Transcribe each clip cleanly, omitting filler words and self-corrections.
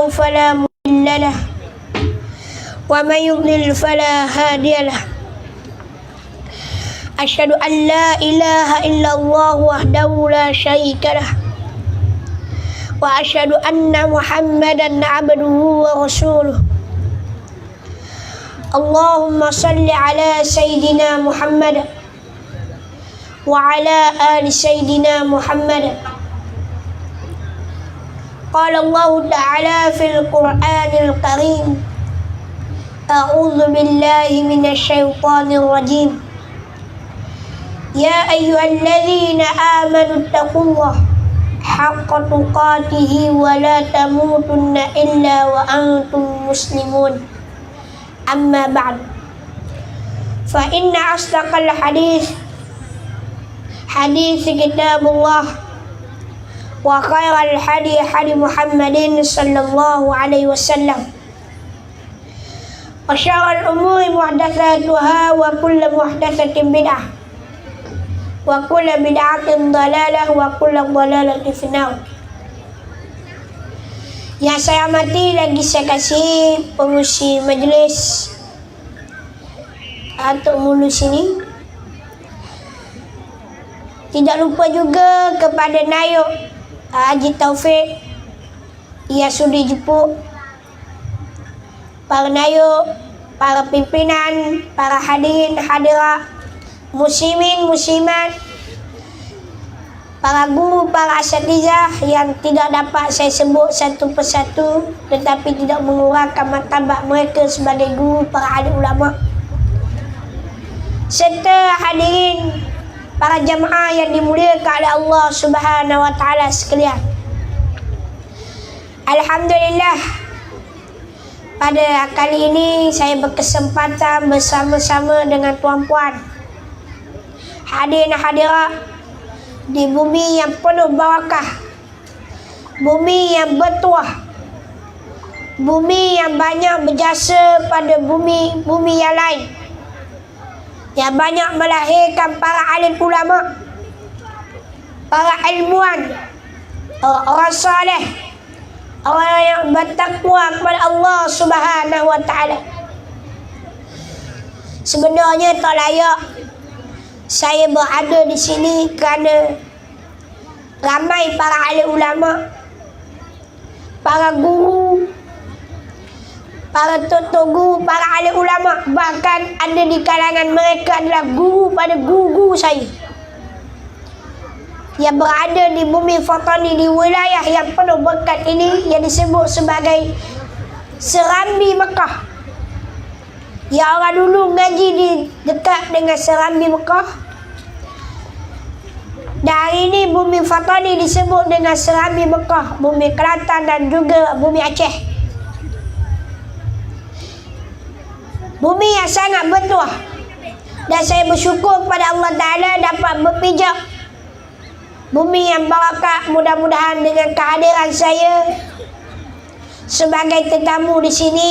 الله فلا مضل له ومن يضلل فلا هادي له أشهد أن لا إله إلا الله وحده لا شريك له وأشهد أن محمدا عبده ورسوله اللهم صل على سيدنا محمد وعلى آل سيدنا محمد. قال الله تعالى في القرآن الكريم أعوذ بالله من الشيطان الرجيم يا أيها الذين آمنوا اتقوا الله حق تقاته ولا تموتن إلا وأنتم مسلمون أما بعد فإن أصدق الحديث حديث كتاب الله وخير الحديث حديث محمد صلى الله عليه وسلم وشر الأمور محدثاتها وكل محدثة بدعة وكل بدعة ضلالة وكل ضلالة في النار. Yang saya amati lagi saya kasih pengurusi majlis Atuk Mulu sini. Tidak lupa juga kepada Nayuk Haji Taufik yang sudi jemput para Nayuk, para pimpinan, para hadirin hadirat, muslimin muslimat, para guru, para asatizah yang tidak dapat saya sebut satu persatu tetapi tidak mengurangkan martabat mereka sebagai guru, para alim ulama, serta hadirin para jamaah yang dimuliakan oleh Allah Subhanahu wa taala sekalian. Alhamdulillah, pada kali ini saya berkesempatan bersama-sama dengan tuan-puan hadirin hadirat di bumi yang penuh barakah, bumi yang bertuah, bumi yang banyak berjasa pada bumi yang lain, yang banyak melahirkan para alim ulama, para ilmuwan, orang saleh, orang yang bertakwa kepada Allah Subhanahu wa taala. Sebenarnya tak layak saya berada di sini kerana ramai para alim ulama, para guru, para tutor guru, para alim ulama, bahkan ada di kalangan mereka adalah guru pada guru-guru saya yang berada di bumi Fatani, di wilayah yang penuh berkat ini yang disebut sebagai Serambi Mekah. Yang orang dulu ngaji di dekat dengan Serambi Mekah, dan hari ini bumi Fatani disebut dengan Serambi Mekah, bumi Kelantan dan juga bumi Aceh. Bumi yang sangat bertuah, dan saya bersyukur kepada Allah Ta'ala dapat berpijak bumi yang barakah. Mudah-mudahan dengan kehadiran saya sebagai tetamu di sini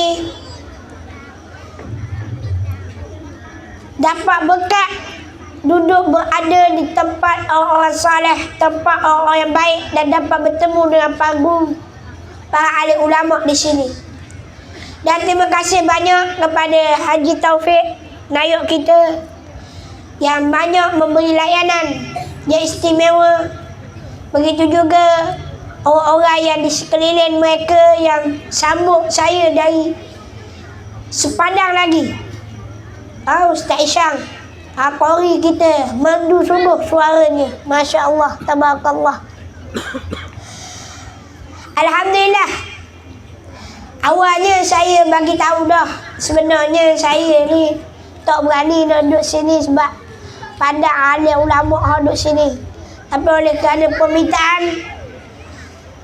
dapat berkat duduk berada di tempat orang-orang saleh, tempat orang-orang yang baik, dan dapat bertemu dengan para alim ulama di sini. Dan terima kasih banyak kepada Haji Taufik, Nayuk kita, yang banyak memberi layanan yang istimewa. Begitu juga orang-orang yang di sekeliling mereka yang sambut saya dari sepadang lagi. Ustaz Isyam, Qori kita merdu sungguh suaranya, Masya Allah, Tabarakallah. Alhamdulillah, awalnya saya bagi tahu dah, sebenarnya saya ni tak berani nak duduk sini sebab pada alim ulama duduk sini. Tapi oleh kerana permintaan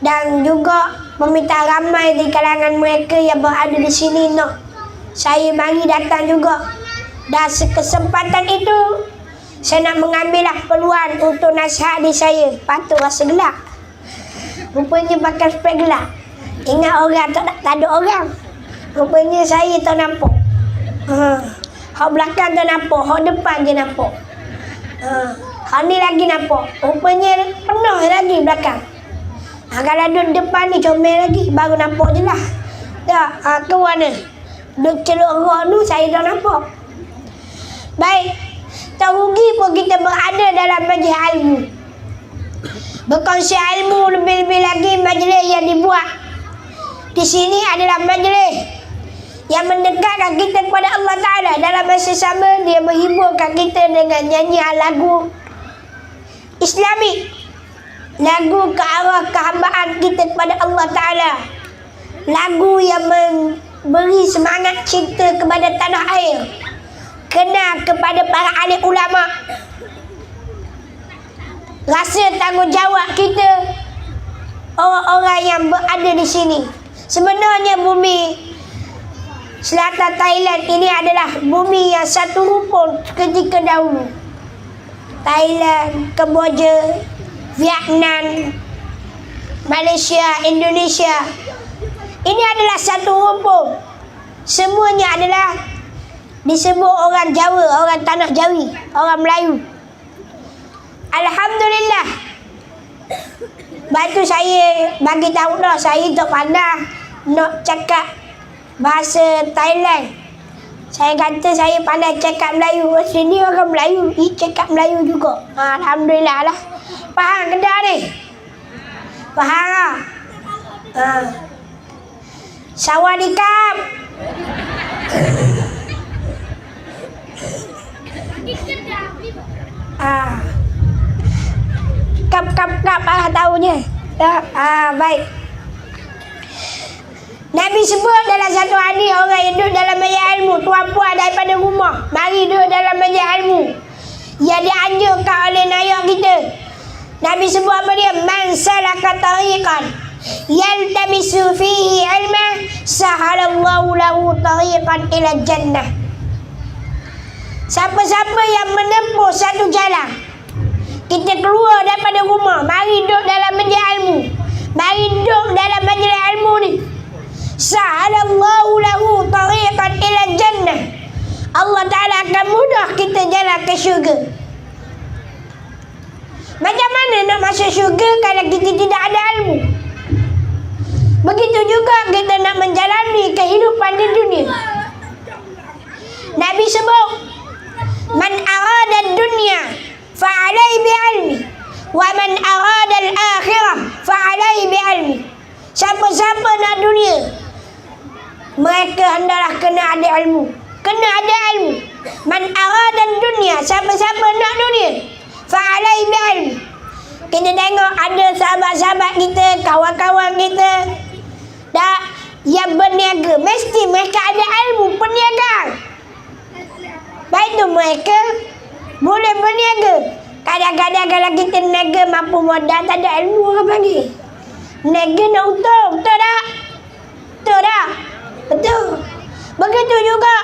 dan juga permintaan ramai di kalangan mereka yang berada di sini, saya mari datang juga. Dan kesempatan itu saya nak mengambillah peluang untuk nasihat di saya. Patut rasa gelap, rupanya pakai spek gelap. Ingat orang tak ada orang, rupanya saya tak nampak. Hak belakang tak nampak, hak depan je nampak. Hak ni lagi nampak, rupanya penuh lagi belakang. Kalau duduk depan ni comel lagi, baru nampak je lah. Tak, ke mana? Duduk celuk roh tu, saya dah nampak. Baik, tak rugi pun kita berada dalam majlis ilmu. Berkongsi ilmu lebih-lebih lagi majlis yang dibuat. Di sini adalah majlis yang mendekatkan kita kepada Allah Ta'ala. Dalam masa sama, dia menghiburkan kita dengan nyanyian lagu Islami. Lagu ke arah kehambaan kita kepada Allah Ta'ala. Lagu yang memberi semangat cinta kepada tanah air. Kenal kepada para alim ulama. Rasa tanggungjawab kita, orang-orang yang berada di sini. Sebenarnya bumi selatan Thailand ini adalah bumi yang satu rumpun ketika dahulu. Thailand, Kamboja, Vietnam, Malaysia, Indonesia. Ini adalah satu rumpun. Semuanya adalah disebut orang Jawa, orang Tanah Jawi, orang Melayu. Alhamdulillah. Bantu saya bagi tahu dah, saya tak pandai nak cakap bahasa Thailand. Saya kata saya pandai cakap Melayu. Sini orang Melayu, cakap Melayu juga. Alhamdulillah lah. Faham kedah ni? Faham tak? Sawadikap. Kap tahunya. Baik. Nabi sebut dalam satu hadis, orang yang duduk dalam majlis ilmu, tuan-puan daripada rumah, mari duduk dalam majlis ilmu yang dianjurkan oleh nayak kita. Nabi sebut apa dia? Man salaka tariqan yaltamisu fihi ilma sahalallahu lahu tariqan ila jannah. Siapa-siapa yang menempuh satu jalan, kita keluar daripada rumah, mari duduk dalam majlis ilmu, mari duduk dalam majlis ilmu ni, sahalallahu lahu tariqan ila jannah. Allah Ta'ala akan mudah kita jalan ke syurga. Macam mana nak masuk syurga kalau kita tidak ada ilmu? Begitu juga kita nak menjalani kehidupan di dunia. Nabi sebut, man arada dunya fa'alai bi'ilmi wa man arada al-akhirah fa'alai bi'ilmi. Siapa-siapa nak dunia, mereka hendaklah kena ada ilmu. Kena ada ilmu. Man arada dunya, siapa-siapa nak dunia, fa'alai bi'ilmi. Kita tengok ada sahabat-sahabat kita, kawan-kawan kita yang berniaga, mesti mereka ada ilmu perniagaan. Baik tu mereka boleh berniaga. Kadang-kadang kalau kita niaga mampu modal, tak ada ilmu orang panggil. Niaga nak untung, betul tak? Betul tak? Betul. Begitu juga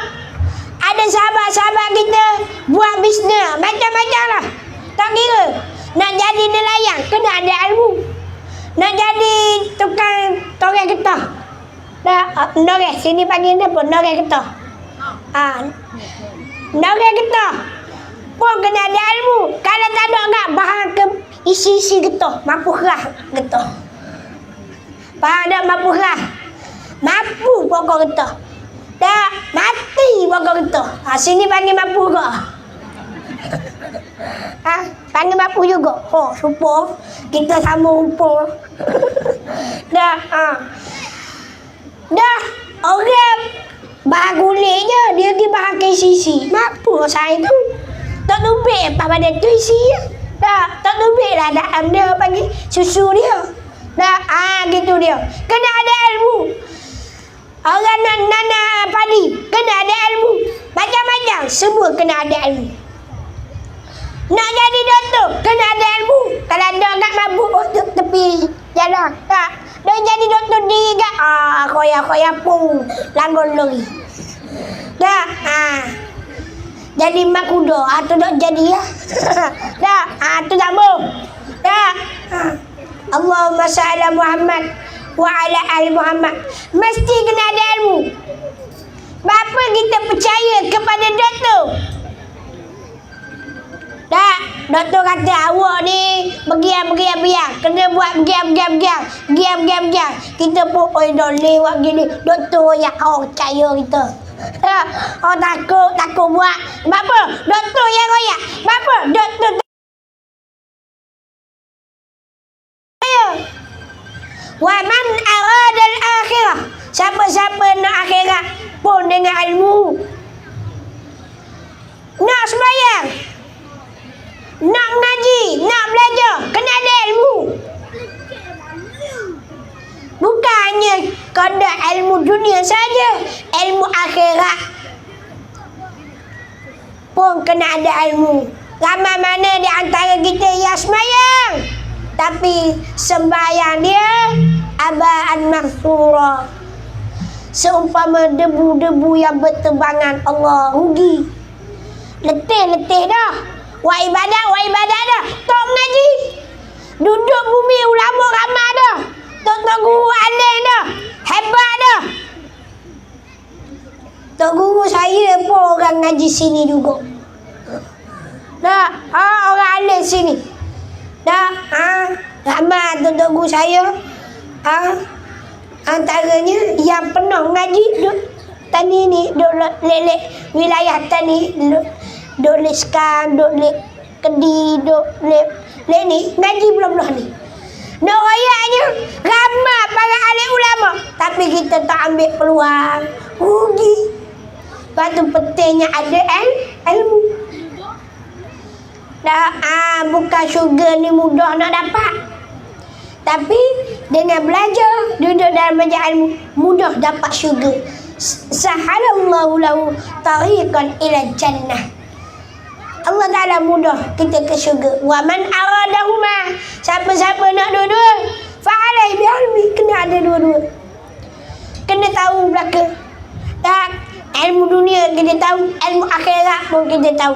ada sahabat-sahabat kita buat bisnes macam-macam lah. Tak kira. Nak jadi nelayan, kena ada ilmu. Nak jadi tukang torek getah. Norek, sini panggil dia pun norek getah. Norek getah pun kena ada ilmu. Kalau tak ada agak bahan ke isi-isi getah, mampu kerah getah. Faham tak mampu kerah? Mampu pokok getah. Tak mati pokok getah. Sini panggil mampu ke? Panggil mampu juga. Rupa kita sama rupa. Dah orang bahan kulit je, dia pergi bahan KCC. Mampu saya tu. Tak tubik apa pada tu isi. Tak tubik lah dalam dia panggil susu dia. Gitu dia. Kena ada ilmu. Orang nak nanam padi, kena ada ilmu. Macam-macam, semua kena ada ilmu. Nak jadi doktor, kena ada ilmu. Kalau ada kat mabuk untuk tepi jalan, tak. Dia jadi doktor diri kat, koyak-koyak pun, langgon lori. Tak, jadi mak kuda, tu tak jadi ya. Tak, tu sambung. Tak, Allahumma salli Muhammad wa ala ali Muhammad. Mesti kena ada ilmu. Bapa kita percaya kepada doktor. Tak, doktor kata awak ni bergiam. Kena buat bergiam. Kita pun dah lewat gini. Doktor yang awak percaya kita. Tak, awak takut buat. Sebab apa? Doktor yang royak. Sebab apa? Doktor wa man arada al-akhirah. Siapa-siapa nak akhirat pun dengan ilmu. Nak sembahyang, nak mengaji, nak belajar, kena ada ilmu. Bukan hanya kadar ilmu dunia saja, ilmu akhirat pun kena ada ilmu. Ramai mana di antara kita yang sembahyang, tapi sembahyang dia abaan maghfura, seumpama debu-debu yang berterbangan. Allah, rugi. Letih dah. Wa ibadat dah. Tok mengaji. Duduk bumi ulama ramai dah. Tok guru alim dah. Hebat dah. Tok guru saya pun orang ngaji sini juga. Dah, orang alim sini. Dah, ramai tok guru saya. Antaranya yang pernah ngaji tani ni, duk lelek wilayah tani, duk leskan, duk lek kedi, duk lek ni ngaji belah-belah ni. Duk royaknya ramai para alim ulama, tapi kita tak ambil peluang, rugi. Lepas tu pentingnya ada ilmu. Bukan syurga ni mudah nak dapat, tapi dengan belajar, duduk dalam belajar ilmu, mudah dapat syurga. Sahalallahu lahu tariqan ila jannah. Allah Ta'ala mudah kita ke syurga. Wa man aradahuma, siapa-siapa nak dua-dua, fa'alai bi'ilmi, kena ada dua-dua. Kena tahu belaka. Tak, ilmu dunia kita tahu, ilmu akhirat pun kita tahu.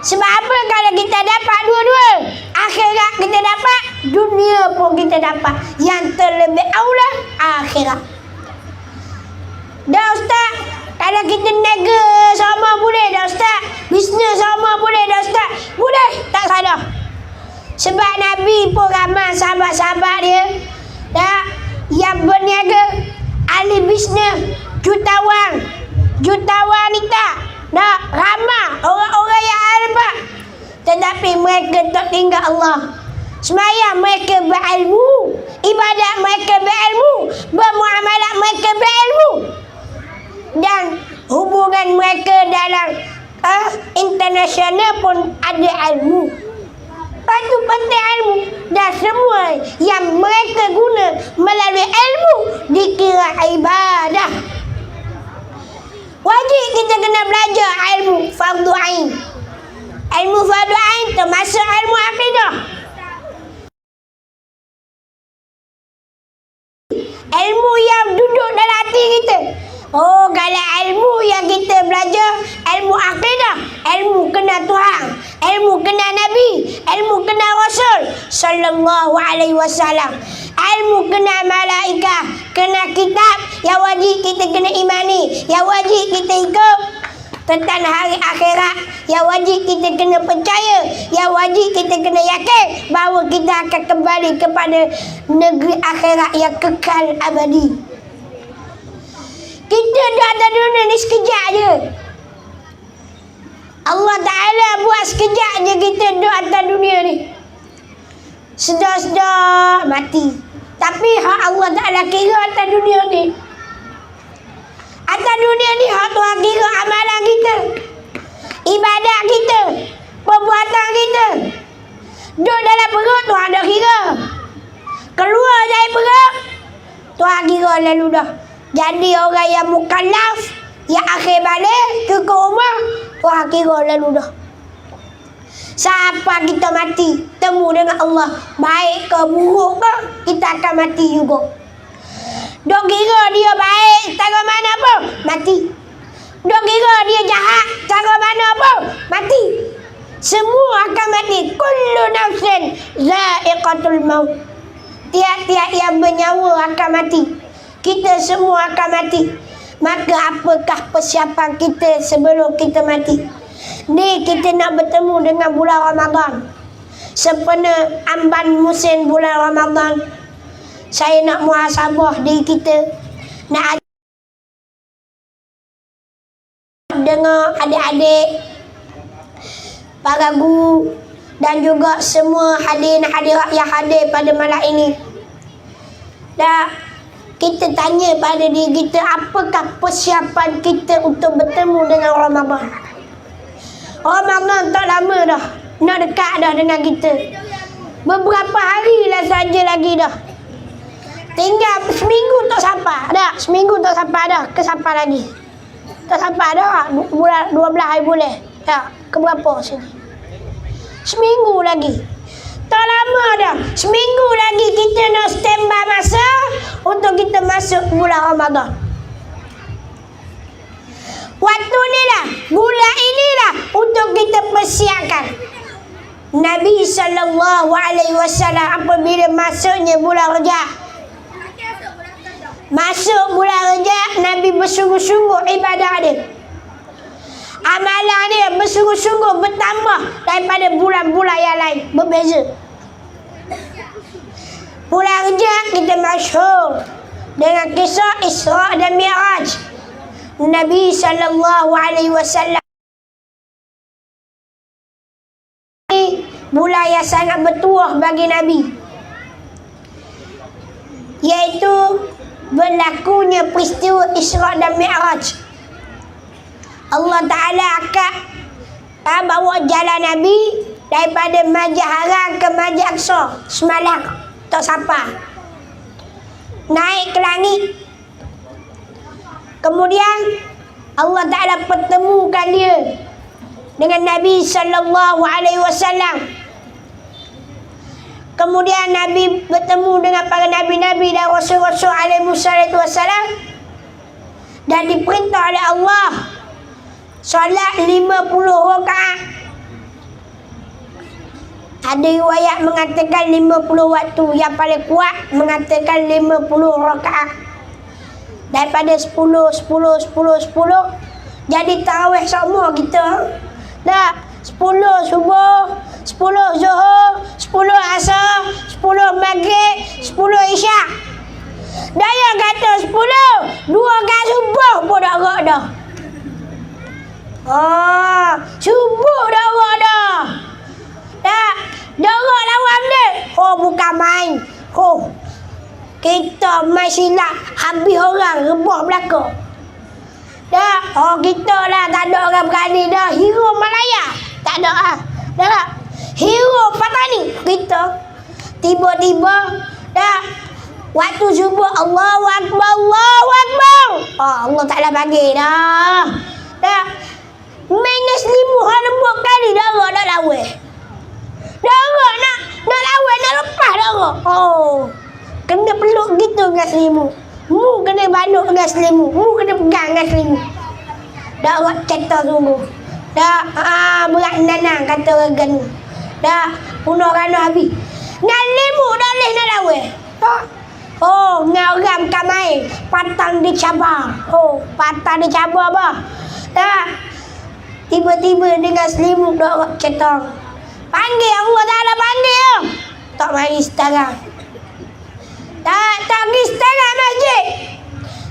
Sebab apa? Kalau kita dapat dua-dua, akhirat kita dapat, dunia pun kita dapat. Yang terlebih aula akhirat. Dah Ustaz, kalau kita niaga sama boleh dah Ustaz, bisnes sama boleh dah Ustaz, boleh, tak salah. Sebab Nabi pun ramai sahabat-sahabat dia dah yang berniaga, ahli bisnes, jutawan wanita, dah ramai orang-orang yang alba. Tetapi mereka tak tinggal Allah. Sembahyang mereka berilmu, ibadat mereka berilmu, bermuamalah mereka berilmu, dan hubungan mereka dalam internasional pun ada ilmu. Itu penting ilmu. Dan semua yang mereka guna melalui ilmu dikira ibadah. Wajib kita kena belajar ilmu fardu ain. Ilmu fardu ain termasuk ilmu akidah. Ilmu yang duduk dalam hati kita. Oh, kalau ilmu yang kita belajar, ilmu akidah, ilmu kenal Tuhan, ilmu kenal Nabi, ilmu kenal Rasul sallallahu alaihi wasallam, ilmu kenal malaikat, kenal kitab yang wajib kita kena imani, yang wajib kita ikut, tentang hari akhirat yang wajib kita kena percaya, yang wajib kita kena yakin bahawa kita akan kembali kepada negeri akhirat yang kekal abadi. Kita dah atas dunia ni sekejap je. Allah Ta'ala buat sekejap je kita duduk atas dunia ni. Sedar-sedar mati. Tapi hak Allah Ta'ala kira atas dunia ni. Atas dunia ni hak Tuhan kira amalan kita, ibadat kita, perbuatan kita. Duduk dalam perut Tuhan dah kira. Keluar dari perut Tuhan kira lalu dah. Jadi orang yang mukallaf, yang akhir balik ke rumah, Tuhan kira lalu dah. Siapa kita mati, temu dengan Allah, baik ke buruk ke, kita akan mati juga. Dok kira dia baik, cara mana pun, mati. Dok kira dia jahat, cara mana pun, mati. Semua akan mati. Kullu nafsin za'iqatul maut. Tiap-tiap yang bernyawa akan mati. Kita semua akan mati. Maka apakah persiapan kita sebelum kita mati? Ni kita nak bertemu dengan bulan Ramadan. Sempena amban musim bulan Ramadan, saya nak muhasabah diri kita, nak dengar adik-adik, para guru dan juga semua hadirin-hadirat yang hadir pada malam ini. Dan kita tanya pada diri kita, apakah persiapan kita untuk bertemu dengan Ramadan? Ramadan tak lama dah, nak dekat dah dengan kita. Beberapa hari lah saja lagi dah. Tinggal seminggu tak sampai dah. Seminggu tak sampai dah. Ke sampai lagi? Tak sampai dah. Bulan 12 hari boleh. Tak. Ke berapa sini? Seminggu lagi. Tak lama dah. Seminggu lagi kita nak standby masa untuk kita masuk bulan Ramadan. Waktu ni lah, bulan inilah untuk kita persiapkan. Nabi SAW apabila masuknya bulan Rajab, masuk bulan Rajab, Nabi bersungguh-sungguh ibadah dia. Amalan dia bersungguh-sungguh bertambah daripada bulan-bulan yang lain, berbeza. Bulan Rajab kita masyhur dengan kisah Isra dan Mi'raj. Nabi SAW bulan yang sangat bertuah bagi Nabi, iaitu berlakunya peristiwa Isra dan Mi'raj. Allah Ta'ala akan bawa jalan Nabi daripada Masjid Haram ke Masjid Aqsa semalam tak sampai, naik ke langit. Kemudian Allah Ta'ala pertemukan dia dengan Nabi SAW. Kemudian Nabi bertemu dengan para Nabi-Nabi dan Rasul-Rasul alaihissalam, dan diperintah oleh Allah solat 50 rakaat. Ada riwayat mengatakan 50 waktu, yang paling kuat mengatakan 50 rakaat. Daripada 10, 10, 10, 10 jadi tarawih semua kita. Dah 10 subuh, 10 zuhur, 10 asar, 10 maghrib, 10 isyak. Daya kata 10, 2 kali subuh pun dah gerak dah. Subuh dah gerak dah. Dah gerak lawan dia. Bukan main. Kita main silap habis orang rebah belakang. Dah, kita lah tak ada orang berani dah. Hero Malaya tak ada ah. Dah, hero Patani kita. Tiba-tiba dah waktu subuh, Allahu Akbar, Allahu Akbar. Allah Ta'ala bagi dah. Dah minus 5 lembut kali darah dah lawan. Darah nak lawan, nak lepas darah. Kena peluk gitu dengan selimut. Mu kena baluk dengan selimut. Mu kena pegang dengan selimut. Dah awak cetak sungguh. Dah berat nanang kata orang ganu. Dah punah rana habis. Dengan selimut dah boleh nak lawan. Dengan orang bukan main. Patang dicabar. Patang dicabar apa? Dah tiba-tiba dengan selimut dah awak cetak. Panggil Allah Ta'ala, panggil. Tak mari sekarang. Tak pergi setengah masjid,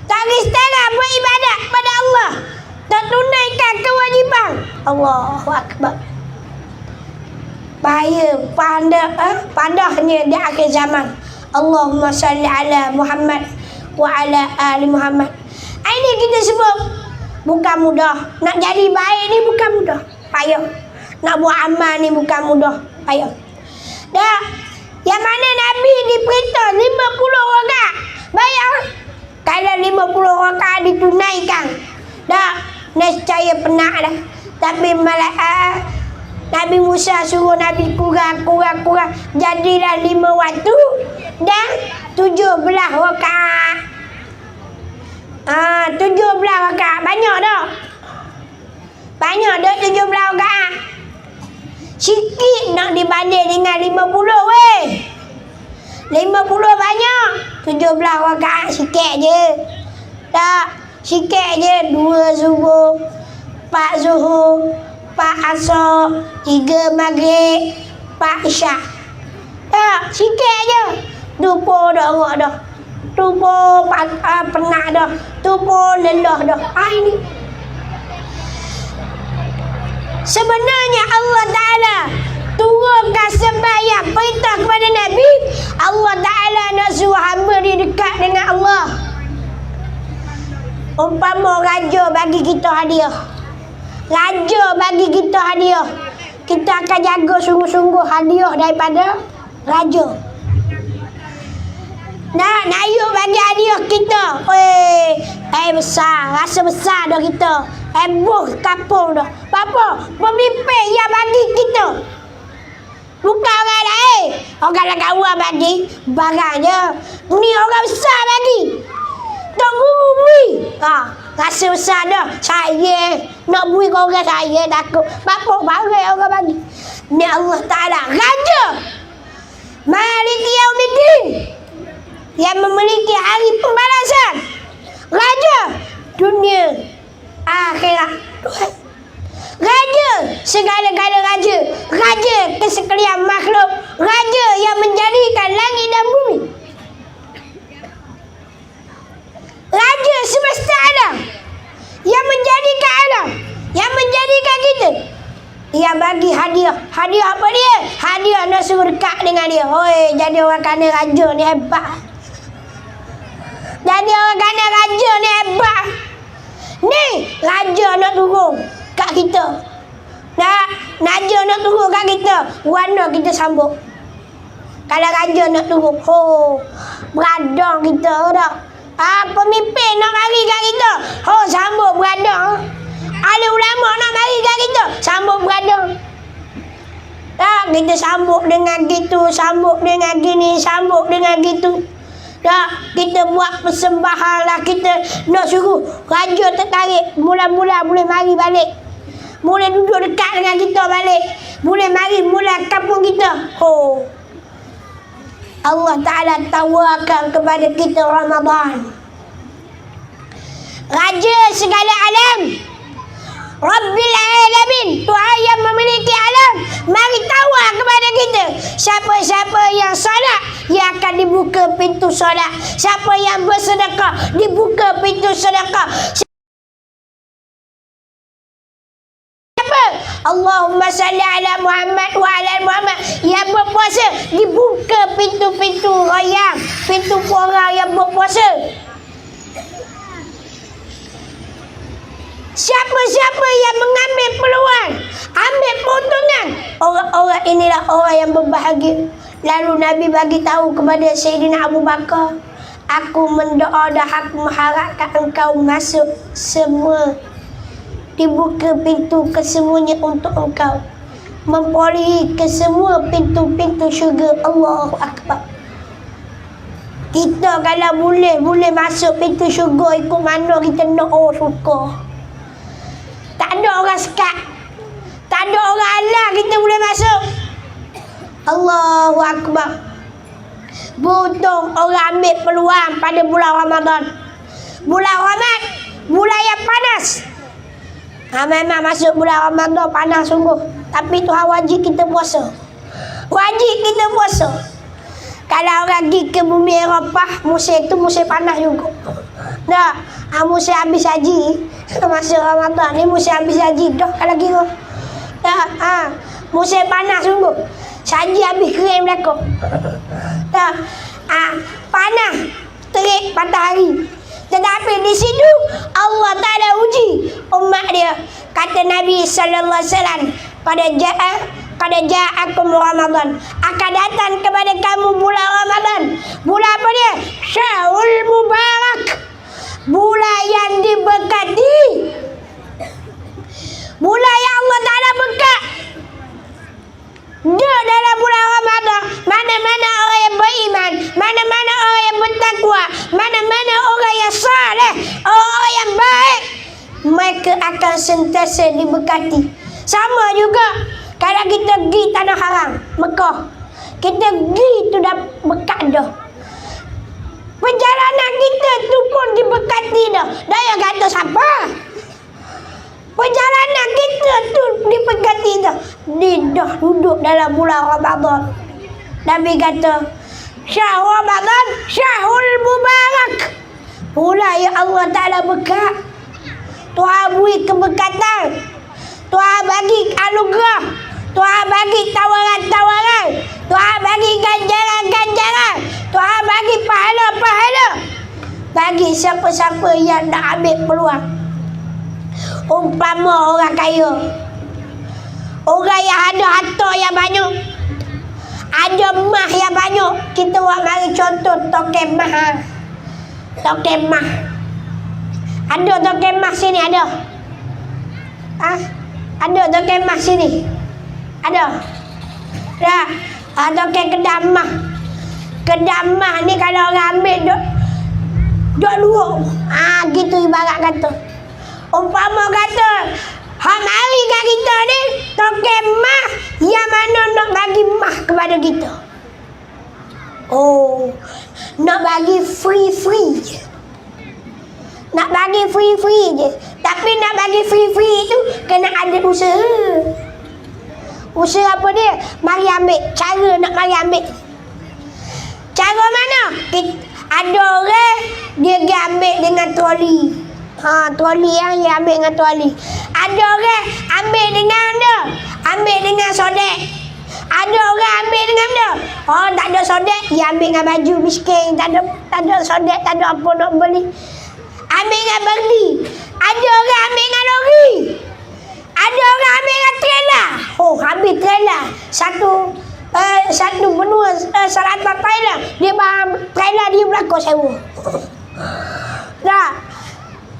tak pergi setengah beribadat pada Allah, tak tunaikan kewajipan. Allahu Akbar. Bahaya pandahnya di akhir zaman. Allahumma salli ala Muhammad wa ala ali Muhammad. Ini kita sebut bukan mudah. Nak jadi baik ni bukan mudah, payah. Nak buat amal ni bukan mudah, payah. Dah, yang mana Nabi diperintah 50 rakaat. Bayar. Kalau 50 rakaat ditunaikan, dah nescaya penat dah. Tapi Nabi Musa suruh Nabi kurang. Jadilah 5 waktu dan 17 rakaat. 17 rakaat. Banyak dah. Banyak dah 17 rakaat. Sikit nak dibanding dengan 50 weh. 50 banyak. 17 rakaat sikit je. Tak, sikit je. 2 subuh, 4 zuhur, 4 asar, 3 maghrib, 4 isyak. Tak, sikit je. Tubuh dah rock dah. Tubuh penat dah. Tubuh lelah dah. Ini. Sebenarnya Allah Ta'ala turunkan sembahyang perintah kepada Nabi. Allah Ta'ala nak suruh hamba dia dekat dengan Allah. Umpama raja bagi kita hadiah. Raja bagi kita hadiah. Kita akan jaga sungguh-sungguh hadiah daripada raja. Nak yuk bagi hadiah kita. Besar. Rasa besar dah kita. Heboh kapung dah. Apa? Pemimpin yang bagi kita. Bukan orang lain. Orang kawan bagi. Barang je. Ni orang besar bagi. Tak guru bui. Rasa besar dah. Saya. Nak bui ke orang saya takut. Bapak barang orang bagi. Ni Allah Ta'ala. Raja. Maliki Yaumiddin. Yang memiliki hari pembalasan. Raja. Dunia. Akhirat. Raja. Segala-gala raja. Raja kesekalian makhluk. Raja yang menjadikan langit dan bumi. Raja semesta alam. Yang menjadikan alam. Yang menjadikan kita. Yang bagi hadiah. Hadiah apa dia? Hadiah nak suruh dekat dengan dia. Jadi orang kena raja ni hebat. Jadi orang kena raja ni hebat. Ni raja nak turun kat kita. Raja nak turun kat kita. Warna kita sambut. Kalau raja nak turun, beradang kita dah. Pemimpin nak mari kat kita. Sambut beradang. Ahli ulama nak mari kat kita. Sambut beradang. Tak, kita sambut dengan gitu, sambut dengan gini, sambut dengan gitu. Tak, kita buat persembahan lah. Kita nak suruh raja tertarik. Mula-mula boleh mari balik. Boleh duduk dekat dengan kita balik. Boleh mari mula kampung kita. Allah Ta'ala tawarkan kepada kita Ramadan. Raja segala alam. Rabbil alamin. Tuhan yang memiliki alam. Mari tawar kepada kita. Siapa-siapa yang solat, ia akan dibuka pintu solat. Siapa yang bersedekah, dibuka pintu sedekah. Allahumma salli ala Muhammad wa ala Muhammad. Yang berpuasa, dibuka pintu-pintu rayyan, pintu orang yang berpuasa. Siapa-siapa yang mengambil peluang, ambil keuntungan, orang-orang inilah orang yang berbahagia. Lalu Nabi bagi tahu kepada Sayyidina Abu Bakar, aku mendoa dan aku mengharapkan engkau masuk semua. Dibuka pintu kesemuanya untuk engkau. Memperolehi ke semua pintu-pintu syurga. Allahu Akbar. Kita kalau boleh masuk pintu syurga ikut mana kita nak, suka. Tak ada orang sekat. Tak ada orang alah kita boleh masuk. Allahu Akbar. Beruntung orang ambil peluang pada bulan Ramadan. Bulan Ramadan, bulan yang panas. Memang masuk bulan Ramadan panas sungguh. Tapi Tuhan wajib kita puasa. Wajib kita puasa. Kalau orang pergi ke bumi Eropah, musim tu musim panas juga. Musim habis haji. Masa Ramadan ni musim habis haji. Dah kalau kira. Musim panas sungguh. Saji habis kering belakang. Panas. Terik matahari. Tetapi di situ Allah Ta'ala uji umat dia. Kata Nabi sallallahu alaihi wasallam, pada ja'akum Ramadan, akan datang kepada kamu bulan Ramadan. Bulan apa dia? Syahrul Mubarak. Bulan yang diberkati. Bulan yang Allah Ta'ala berkat. Dia dalam bulan Ramadan, mana-mana orang yang beriman, mana-mana orang yang bertakwa, mana-mana orang yang saleh, orang yang baik, mereka akan sentiasa diberkati. Sama juga kalau kita pergi tanah haram, Mekah, kita pergi tu dah berkat dah. Perjalanan kita tu pun diberkati dah. Dah yang kata siapa? Perjalanan kita tu mati tu. Dia dah duduk dalam bulan Ramadan. Nabi kata, Syahr Ramadan, Syahrul Mubarak. Bulan yang Allah Ta'ala berkat. Tuhan beri keberkatan. Tuhan bagi anugerah. Tuhan bagi tawaran-tawaran. Tuhan bagi ganjaran-ganjaran. Tuhan bagi pahala-pahala. Bagi siapa-siapa yang nak ambil peluang. Umpama orang kaya, orang yang ada harta yang banyak, ada emas yang banyak. Kita buat mari contoh token emas. Token emas. Ada token emas sini ada? Ada token emas sini? Ada? Dah. Token kedai emas. Kedai emas ni kalau orang ambil duk luar. Gitu ibarat kata. Umpama kata, hak mari kat kita ni token emas yang mana nak bagi emas kepada kita. Oh, nak bagi free je. Nak bagi free je. Tapi nak bagi free tu kena ada usaha. Usaha apa dia? Mari ambil. Cara nak mari ambil. Cara mana? Ada orang dia pergi ambil dengan troli. Troli yang dia ambil dengan troli. Ada orang ambil dengan dia, ambil dengan sodek. Ada orang ambil dengan dia. Tak ada sodek, dia ambil dengan baju miskin. Tak ada sodek, tak ada apa nak beli. Ambil dengan beli. Ada orang ambil dengan lori. Ada orang ambil dengan trailer. Habis trailer. Satu benua 100 trailer. Dia bahan trailer dia belakang sewa. Dah.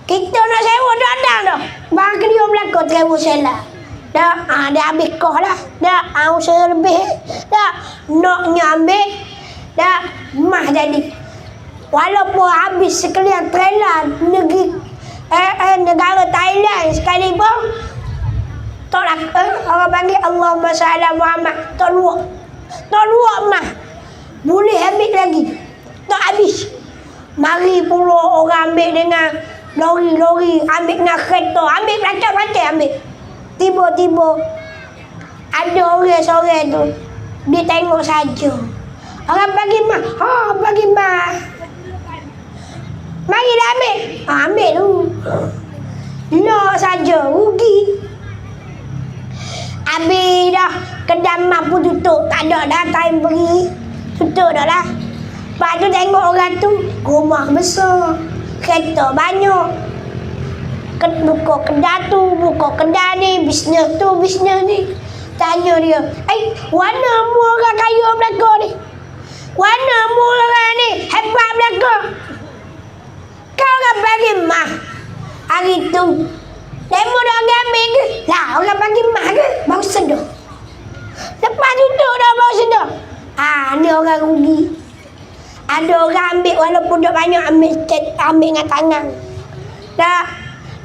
Kita nak sewa datang dah. Bahan dia belakang sewa trailer. Dah. Dia ambil kos lah. Dah. Usaha lebih. Dah. Naknya ambil. Dah. Mah jadi. Walaupun habis sekalian trailer negara Thailand sekalipun, tolak orang panggil Allahumma salli ala Muhammad, tolak mah boleh ambil lagi, tak habis. Mari pula orang ambil dengan lori, ambil dengan kereta, ambil macam-macam ambil. Tiba-tiba ada orang-orang tu dia tengok saja. Orang bagi mah, bagi mah. Mari dah ambil. Ambil tu. Nak saja rugi. Habis dah kedai mak pun tutup. Tak ada dah time pergi. Tutup dah lah. Lepas tu tengok orang tu rumah besar, kereta banyak. Buka kedai tu, buka kedai ni, bisnes tu, bisnes ni. Tanya dia, mana mu orang kaya belakang ni? Mana mu orang ni hebat belakang? Kau orang bagi mah hari tu. Demo dah orang ambil ke? Lah orang bagi mah ke? Baru sedar. Lepas duduk dah baru sedar. Ni orang rugi. Ada orang ambil walaupun dah banyak ambil dengan tangan. Dah.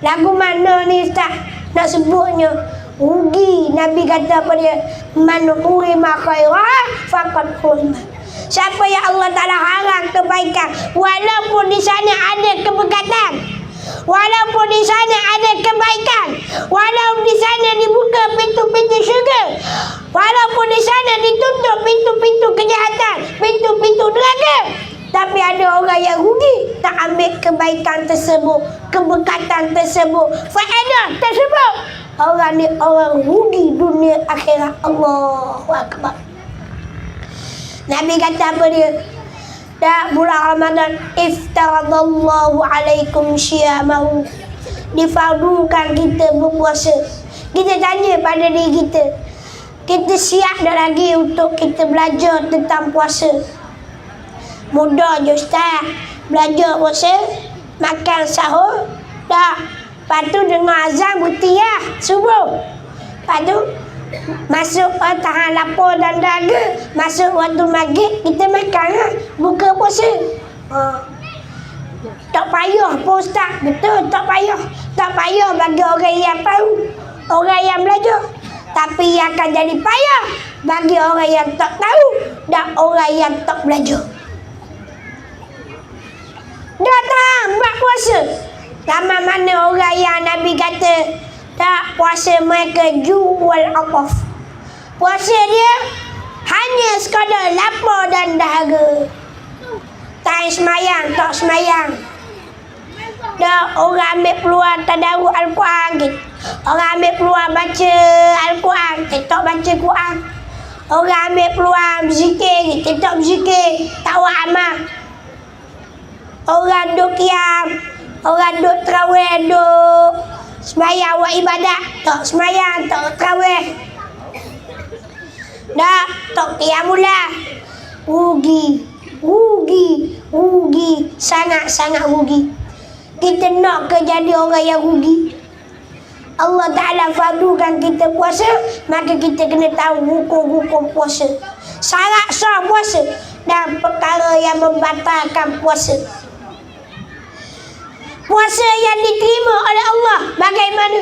Lagu mana ni Ustaz nak sebutnya? Rugi. Nabi kata apa dia? Man hurima khairah faqad hurima. Siapa yang Allah Ta'ala haram kebaikan, walaupun di sana ada keberkatan, walaupun di sana ada kebaikan, walaupun di sana dibuka pintu-pintu syurga, walaupun di sana ditutup pintu-pintu kejahatan, pintu-pintu neraka, tapi ada orang yang rugi, tak ambil kebaikan tersebut, keberkatan tersebut, faedah tersebut. Orang ni orang rugi dunia akhirat. Allahu Akbar. Nabi kata apa dia? Dah bulan Ramadan, iftaradallahu alaikum syiyamahu. Difardukan kita berpuasa. Kita tanya pada diri kita, kita siap dah lagi untuk kita belajar tentang puasa? Mudah je Ustaz. Belajar puasa, makan sahur, dah. Lepas tu dengar azan bertiyah subuh. Lepas tu masuk tahan lapar dan dahaga, masuk waktu maghrib kita makan lah, buka puasa. Tak payah pun Ustaz. Betul, tak payah. Tak payah bagi orang yang tahu, orang yang belajar. Tapi yang akan jadi payah bagi orang yang tak tahu dan orang yang tak belajar. Dah tahan buat puasa. Lama mana orang yang Nabi kata Tak, puasa mereka jual ataf. Puasa dia hanya sekadar lapar dan dahaga. Tak semayang, tak semayang. Dah orang ambil peluang tadarus Al-Quran gitu. Orang ambil peluang baca Al-Quran, tak baca Quran. Orang ambil peluang berzikir gitu, tak berzikir, tak buat amal. Orang duk qiyam, orang duk tarawih, duk semayang buat ibadat, tak semayang, tak tarawih. Dah, tak qiyamullah. Rugi, sangat-sangat rugi. Kita nak ke jadi orang yang rugi. Allah Ta'ala fardukan kita puasa, maka kita kena tahu hukum-hukum puasa, syarat sah puasa dan perkara yang membatalkan puasa. Puasa yang diterima oleh Allah bagaimana?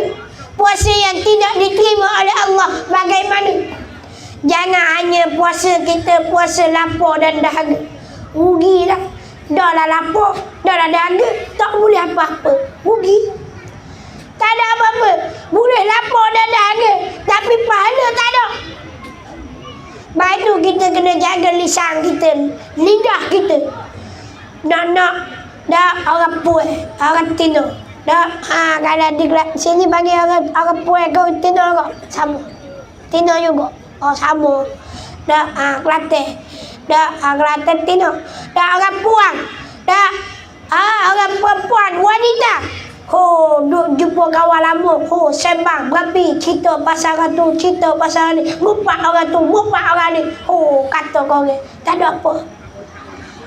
Puasa yang tidak diterima oleh Allah bagaimana? Jangan hanya puasa kita puasa lapar dan dahaga. Rugi dah. Dah lah lapar, dah lah dahaga, tak boleh apa-apa. Rugi. Tak ada apa-apa. Boleh lapar dan dahaga, tapi pahala tak ada. Baik tu kita kena jaga lisan kita, lidah kita. Nak dah orang puas, orang tidur. Dah kalau di sini bagi orang puas kau tidur kau sama. Tidur juga. Oh sama. Dah Kelantan. Dah Kelantan tidur. Dah orang puan. Dah orang perempuan wanita. Duk jumpa kawan lama. Sembang berapi cerita pasal orang tu, cerita pasal ni. Ngupak orang tu, ngupak orang ni. Kata kau orang. Tak ada apa.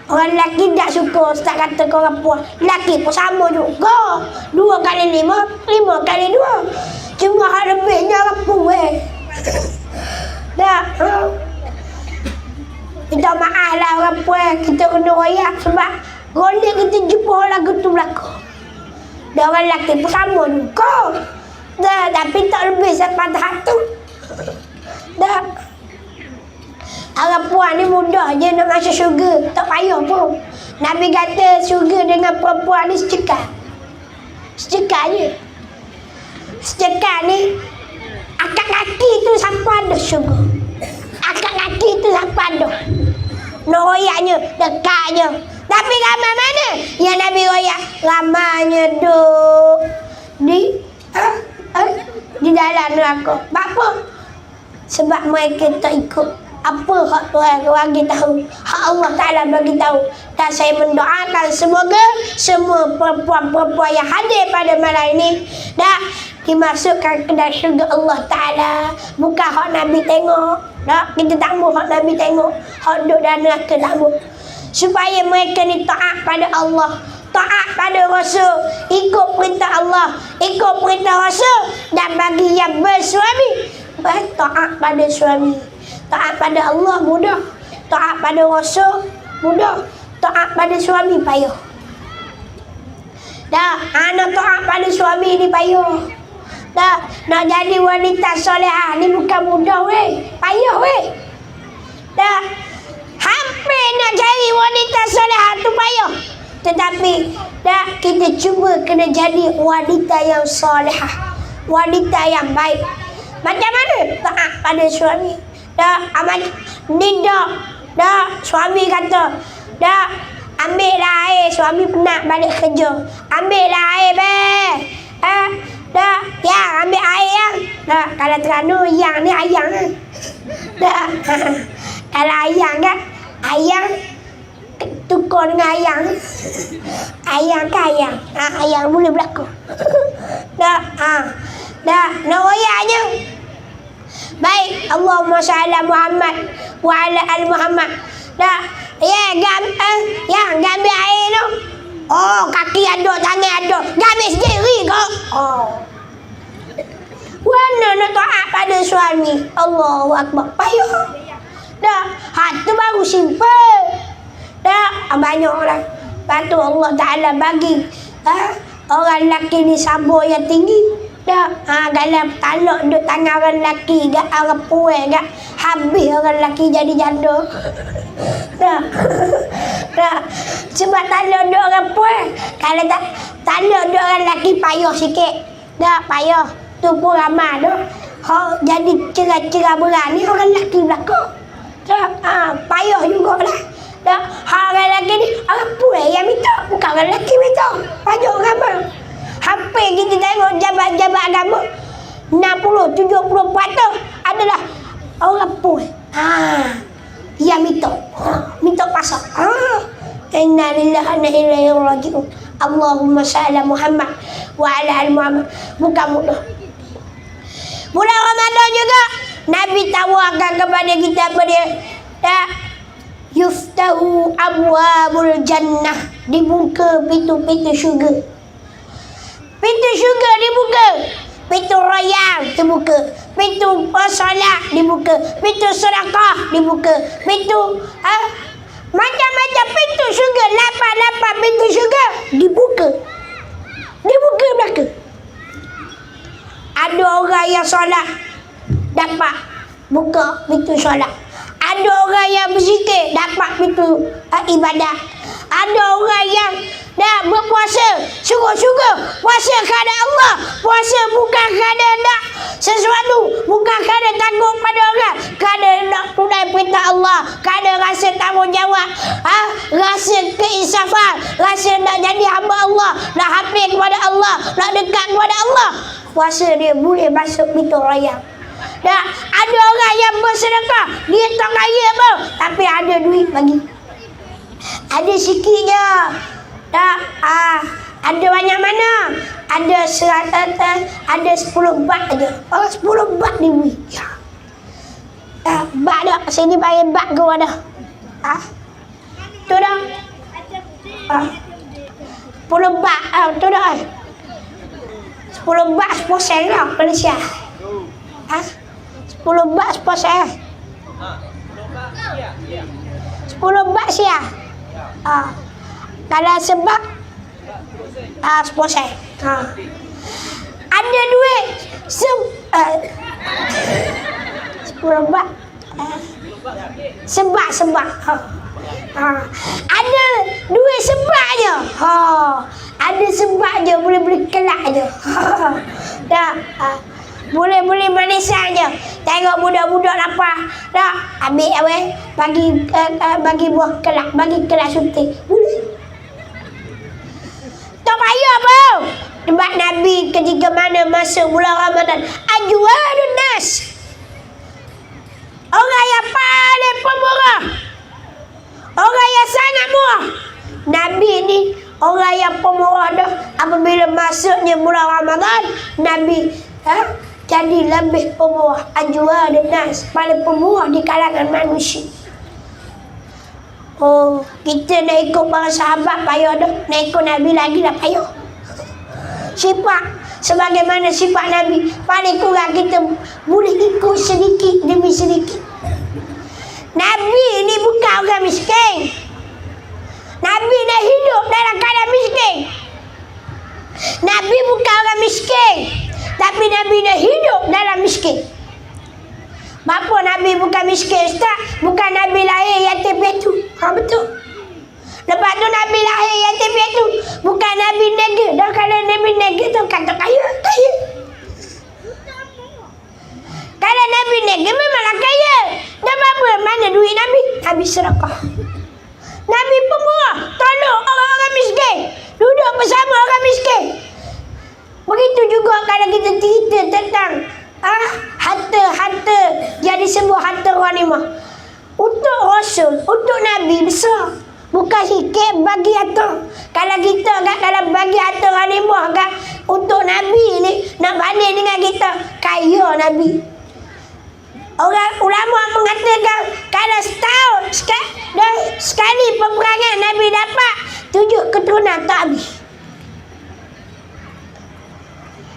Orang lelaki tak suka tak kata kau orang puan. Lelaki pun sama juga. 2 kali 5, 5 kali 2. Cuma hal lebihnya orang puan. Dah. Minta maaf lah orang puan. Kita kena royak sebab golek kita jumpa lagu tu berlaku. Dah orang lelaki pun sama juga. Dah, tapi tak lebih sepada hatu. Dah. Orang puan ni mudah je nak masuk syurga. Tak payah pun. Nabi kata syurga dengan perempuan ni secekal. Secekal je. Secekal ni akak kaki tu sampai ada syurga. Akak kaki tu sampai ada. Nak royaknya, dekatnya. Tapi ramai mana yang Nabi royak? Ramainya duk di dalam neraka. Apa? Sebab mereka tak ikut apa hak Tuhan bagi tahu, hak Allah Ta'ala bagi tahu. Dan saya mendoakan semoga semua perempuan-perempuan yang hadir pada malam ini dah dimasukkan ke dalam syurga Allah Ta'ala. Bukan hak Nabi tengok. Dah, kita tak mahu hak Nabi tengok. Hak duduk dalam neraka tak mahu. Supaya mereka ni taat pada Allah, taat pada Rasul, ikut perintah Allah, ikut perintah Rasul. Dan bagi yang bersuami, taat pada suami. Taat pada Allah mudah, taat pada Rasul mudah, taat pada suami payah. Dah, nak taat pada suami ni payah. Dah, nak jadi wanita solehah ni bukan mudah weh, payah weh. Dah, hampir nak cari wanita solehah tu payah. Tetapi dah, kita cuba kena jadi wanita yang solehah, wanita yang baik. Macam mana? Taat pada suami. Dah, ni dah, suami kata, dah, ambillah air, suami penat balik kerja. Ambillah air, dah, yang ambil air yang. Dah, kalau Terengganu, yang ni ayang. Dah, kalau ayang kan, ayang tukar dengan ayang. Ayang ke ayang? Ayang boleh berlaku. Dah, dah, nak royaknya. Baik, Allahumma salli Muhammad wa ala ali Muhammad. Dah, gambil air tu. Kaki ada, tangan ada. Gambil sendiri kau. Mana nak taat pada suami? Allahu Akbar. Payah. Dah, tu baru simple. Dah, banyak orang. Lepas tu Allah Ta'ala bagi orang lelaki ni sabar yang tinggi. Dah, kalau talak duduk tangan orang lelaki, gak orang puan, gak habis orang lelaki jadi janda. Dah, dah. Sebab talak duduk orang puan, kalau tak talak duduk orang lelaki payah sikit. Dah, payah. tu pun ramai tu. Jadi cerah-cerah berani orang lelaki belakang. Payah jugalah. Orang lelaki ni, orang puai yang minta. Bukan orang lelaki minta. Payah agama. Hampir kita tengok jabat-jabat agama. 60-70% adalah orang puai. Yang minta. Minta pasal. Inna lillahi wa inna ilaihi raji'un. Allahumma salli Muhammad wa ala ali Muhammad. Bukan mudah. Bulan Ramadan juga Nabi tawarkan kepada kita apa dia? Yuftahu abwabul jannah, dibuka pintu-pintu syurga. Pintu syurga dibuka. Pintu rayyan dibuka. Pintu solat dibuka. Pintu sedekah dibuka. Pintu macam-macam pintu syurga, 8 pintu syurga dibuka. Dibuka belaka. Ada orang yang solat dapat buka pintu solat. Ada orang yang berzikir dapat pintu ibadat. Ada orang yang dah berpuasa sungguh-sungguh, puasa kerana Allah, puasa bukan kerana nak sesuatu, bukan kerana takut pada orang, kerana nak tunai perintah Allah, kerana rasa tanggungjawab, rasa keinsafan, rasa nak jadi hamba Allah, nak hafiz kepada Allah, nak dekat kepada Allah. Puasa dia boleh masuk pintu rayyan. Dan ada orang yang bersedekah, dia tak kaya pun, tapi ada duit bagi. Ada sikit je. Ada banyak mana? Ada 100, ada 10 bat aja. 10 bat diberi. Bat dah. Sini panggil bat ke mana? Tu dah. 10 bat. Tu dah. 10 bat 10% lah Malaysia. 10 bat 10%. 10 bat sia. Kalau sebab 10%. Ada duit 10 bat. Sebab. Ada duit sebab je. Ada sebab je, boleh beli kelak je. Dah. Boleh beli manisan je. Tengok budak-budak lapar. Dah. Ambil bagi buah kelak, bagi kelak suntik. Boleh. Tak payah pun. Sebab Nabi ketika mana masuk bulan Ramadan, ajwadun nas, orang yang paling pemurah, orang yang sangat murah. Nabi ni orang yang pemurah dah. Apabila masuknya bulan Ramadan, Nabi jadi lebih pemurah. Ajwadun nas, paling pemurah di kalangan manusia. Kita nak ikut para sahabat payah dah. Nak ikut Nabi lagi dah payah. Sifat sebagaimana sifat Nabi, paling kurang kita boleh ikut sedikit demi sedikit. Nabi ni bukan orang miskin. Nabi dah hidup dalam keadaan miskin. Nabi bukan orang miskin, tapi Nabi dah hidup dalam miskin. Bapa Nabi bukan miskin, Ustaz. Bukan Nabi lahir yatim piatu. Betul. Lepas tu Nabi lahir yatim piatu. Bukan Nabi nega. Dan kalau Nabi nega tu kata kaya. Kalau Nabi nega memanglah kaya. Dan apa? Mana duit Nabi? Nabi sedekah. Nabi pemurah. Tolong orang-orang miskin. Duduk bersama orang miskin. Begitu juga kalau kita cerita tentang harta jadi sebuah harta ghanimah. Untuk Rasul, untuk Nabi besar. Bukan sikit bagi harta. Kalau kita kalau bagi harta ghanimah untuk Nabi ni, nak banding dengan kita, kaya Nabi. Orang ulama mengatakan kalau setahun sekali peperangan Nabi dapat 7 keturunan tak habis.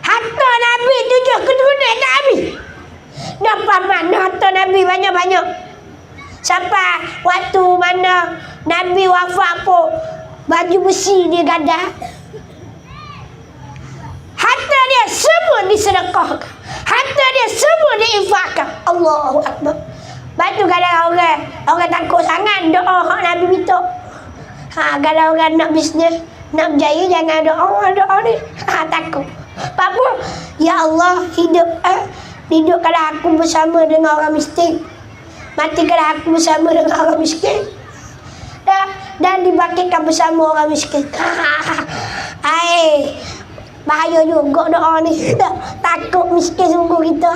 Harta Nabi 7 keturunan tak habis. Dapat mana harta Nabi banyak-banyak. Sampai waktu mana Nabi wafat pun baju besi dia gadah. Harta dia semua disedekahkan. Harta dia semua diinfakkan. Allahu Akbar. Lepas tu kalau orang takut sangat doa hak Nabi minta. Kalau orang nak bisnes, nak berjaya, jangan doa ni. Takut. Apa? Ya Allah, hidupkanlah aku bersama dengan orang miskin, matikanlah aku bersama dengan orang miskin, dan dibangkitkan bersama orang miskin. Hai, bahaya juga doa ni. Takut miskin sungguh kita.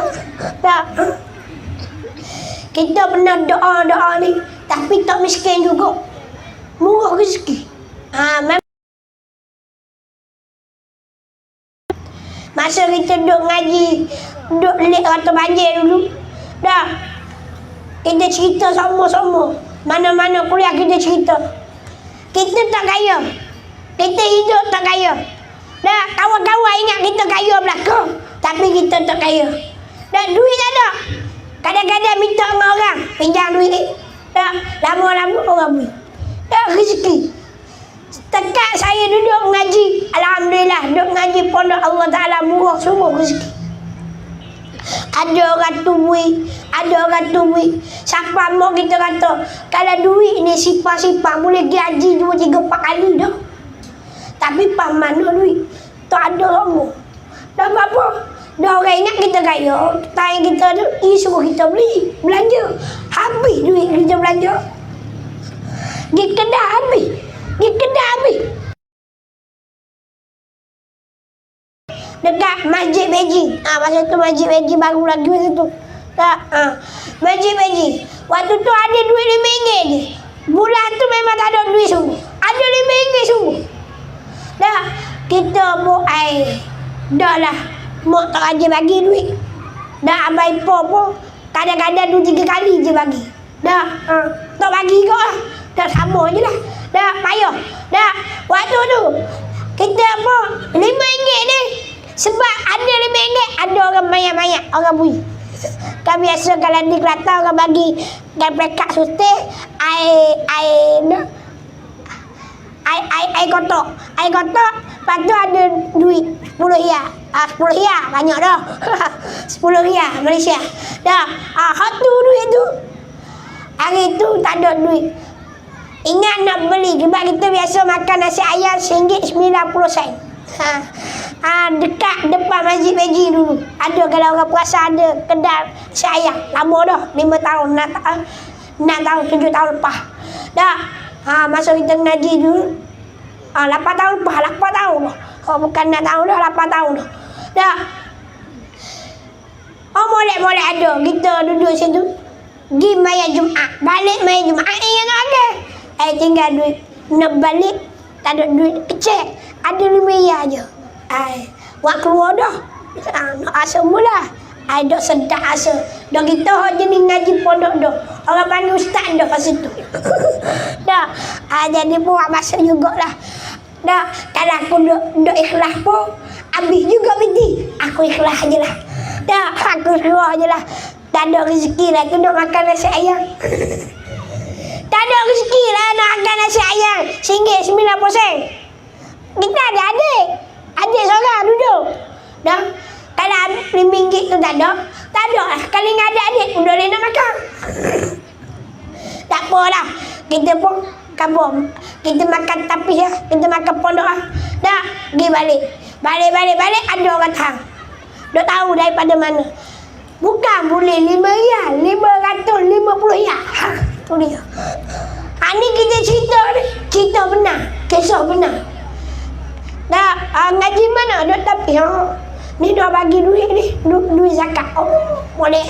Kita pernah doa ni, tapi tak miskin juga. Murah rezeki. Masa kita duduk ngaji, duduk lek rata banjir dulu, kita cerita sama-sama. Mana-mana kuliah kita cerita. Kita tak kaya, kita hidup tak kaya. Kawan-kawan ingat kita kaya belakang, tapi kita tak kaya. Duit tak ada. Kadang-kadang minta dengan orang, pinjam duit. Lama-lama orang beri. Rezeki. Dekat saya duduk mengaji, alhamdulillah, duduk mengaji pondok Allah Ta'ala, murah semua rezeki. Ada orang tubuh, ada orang tubuh. Siapa mau kita kata, kalau duit ni sifat-sifat boleh pergi haji 2, 3, 4 kali dah. Tapi pas mana duit? Tak ada orang. Dah apa? Dah orang ingat kita kaya, tanya kita tu, suruh kita beli, belanja. Habis duit kita belanja. Di kedai habis. Dekat Masjid Beijing. Masa tu Masjid Beijing baru lagi masa tu. Masjid Beijing. Waktu tu ada duit RM5 je. Bulan tu memang tak ada duit sungguh. Ada RM5 sungguh. Kita buat air. Dah lah. Mak tak aja bagi duit. Abai po pun kadang-kadang 2, 3 kali je bagi. Tak bagi kau lah. Sama je lah. Payah. Waktu tu kita apa RM5 ni. Sebab ada RM5, ada orang banyak-banyak, orang bui. Kan biasa kalau di Kelantan orang bagi pekat sutih, air kotak. Lepas tu ada duit 10 riyal. 10 riyal banyak dah. 10 riyal Malaysia. Hot tu duit tu. Hari tu tak ada duit. Ingat nak beli, sebab kita biasa makan nasi ayam RM1.90. Dekat depan Masjid Beijing dulu. Ada kalau orang puasa ada kedai nasi ayam. Lama dah, 5 tahun, 6 tahun, 7 tahun lepas. Masa kita ngaji dulu, 8 tahun lepas, 8 tahun dah. Kalau bukan 6 tahun dah, 8 tahun dah. Molek-molek ada. Kita duduk situ. Pergi maya Jumaat. Balik maya Jumaat. Yang agak. Tinggal duit. Nak balik. Tak ada duit kecil. Ada RM5 je. Buat keluar dah. Nak asa mula. Dah sedap asa. Dah kita jenis ngaji pondok dah. Orang panggil ustaz dah kat situ. Jadi buat masa jugalah. Kalau aku duk ikhlas pun, habis juga binti. Aku ikhlas je lah. Aku keluar je lah. Tak ada rezeki lah. Aku duk makan nasi ayam. Tak ada rezeki lah nak makan nasi ayam. RM1.90. Kita ada adik. Adik seorang duduk. Kalau RM5 tu tak ada lah. Kalau ingat adik-adik pun boleh nak makan. Tak apalah. Kita pun kabur. Kita makan tapis lah. Kita makan pondok lah. Pergi balik. Balik. Ada orang tahu. Dia tahu daripada mana. Bukan boleh RM5. RM550. Tu dia. Ni kita cerita ni. Cerita benar. Kisah benar. Ngaji mana? Dia tapi ni dah bagi duit ni. Duit zakat. Boleh.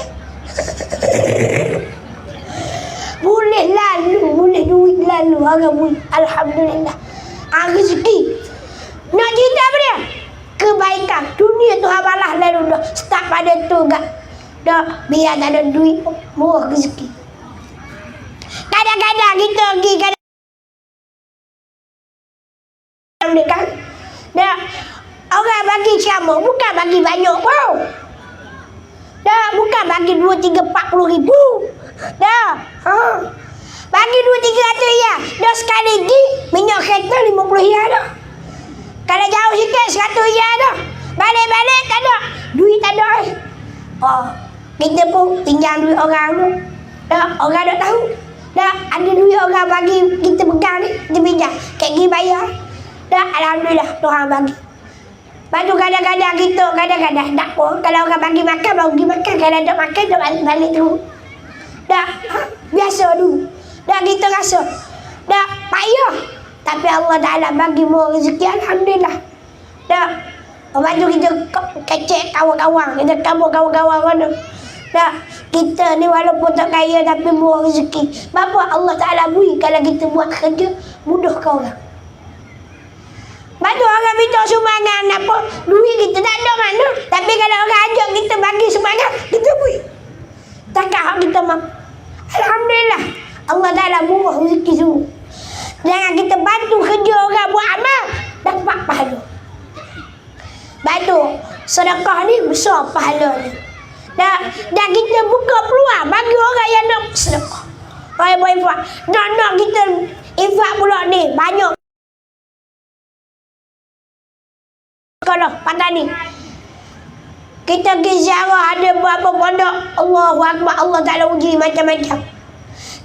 Boleh lalu. Boleh duit lalu. Orang boleh. Alhamdulillah. Rezeki. Nak cerita apa dia? Kebaikan. Dunia tu balas lalu dah. Start pada tu gak. Biar tak ada duit. Murah rezeki. Kadang-kadang kita pergi kan. Orang bagi ceramah bukan bagi banyak pun. Bukan bagi 2, 3, 40 ribu. Bagi 2, 300 riyal. Sekali pergi minyak kereta 50 riyal dah. Kalau jauh sikit 100 riyal dah. Balik-balik tak ada. Duit tak ada. Kita pun pinjam duit orang tu. Orang tak tahu. Ada duit orang bagi kita pegang ni. Kita pinjam. Kek pergi bayar. Alhamdulillah Tuhan bagi. Lepas tu kadang-kadang kita, kadang-kadang tak apa. Kalau orang bagi makan, baru pergi makan. Kalau tak makan, tak balik dulu. Dah, biasa dulu. Dah kita rasa. Dah, payah. Tapi Allah Ta'ala bagi more rezeki, alhamdulillah. Dah. Lepas tu kita kecek kawan-kawan. Kita kabur kawan-kawan mana. Dah. Kita ni walaupun tak kaya tapi more rezeki. Bapa Allah Ta'ala beri kalau kita buat kerja, mudah ke orang. Lepas tu orang minta sumbangan apa. Duit kita tak ada mana. Tapi kalau orang ajak kita bagi sumbangan, kita beri. Takkan kita mampu. Alhamdulillah. Allah Ta'ala murah rezeki semua. Jangan kita bantu kerja orang buat amal, dapat pahala. Bantu sedekah ni besar pahalanya. Dan kita buka peluang bagi orang yang nak sedekah. Orang buat infak. Nak kita infak pula ni banyak. Kalau pada ni kita pergi ziarah ada berapa pondok, Allahu Akbar, Allah Ta'ala uji macam-macam.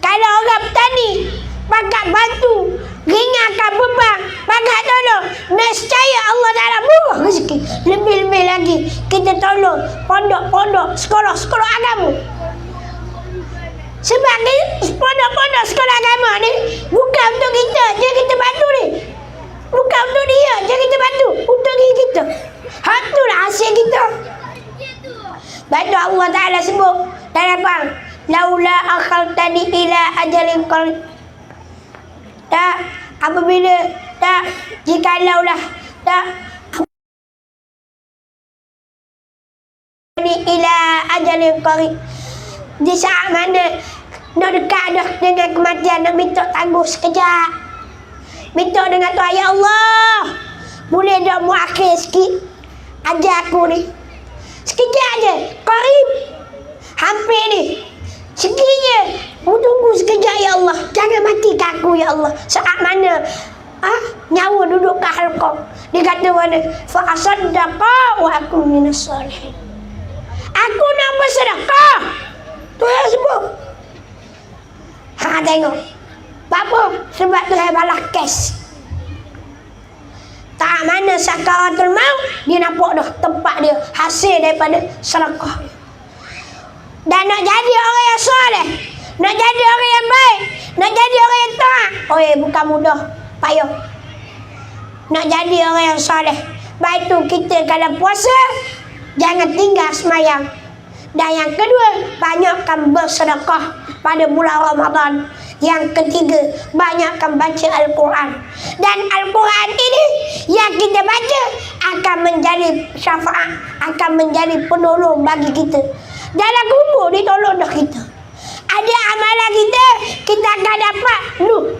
Kalau orang petani pakat bantu, ringankan beban, pakat tolong, nescaya Allah Ta'ala murah rezeki. Lebih-lebih lagi kita tolong pondok-pondok, sekolah-sekolah agama. Sebab ni pondok-pondok sekolah agama ni bukan untuk kita je kita bantu ni. Bukan untuk dia je kita bantu, untuk diri kita. Itulah hasil kita. Bantu Allah Ta'ala sebut dalam Al-Quran, laula akhaltani ila ajalin qarib. Tak, apabila tak, jikalaulah tak ila ajalin qarib, di saat mana nak dekat dah dengan kematian, nak minta tangguh sekejap, minta dengan Tuhan, ya Allah boleh tak muakhir sikit ajar aku ni sekejap je, qarib, hampir ni, sikit je, tunggu sekejap ya Allah, jangan matikan aku ya Allah. Saat mana nyawa duduk kat halqah, dia kata mana, fa asaddaqa wa aku minas salihin, aku nak bersedekah. Tu yang sebut. Tengok apa? Sebab tu saya balas kes. Tak mana sakaratul maut, dia nampak dah tempat dia, hasil daripada sedekah. Dan nak jadi orang yang soleh, nak jadi orang yang baik, nak jadi orang yang taat, bukan mudah, payah. Nak jadi orang yang soleh. Baik tu kita kalau puasa, jangan tinggal semayang. Dan yang kedua, banyakkan bersedekah pada bulan Ramadan. Yang ketiga, banyakkan baca Al-Quran. Dan Al-Quran ini yang kita baca akan menjadi syafaat, akan menjadi penolong bagi kita. Dalam kubur ditolong dah kita. Ada amalan kita akan dapat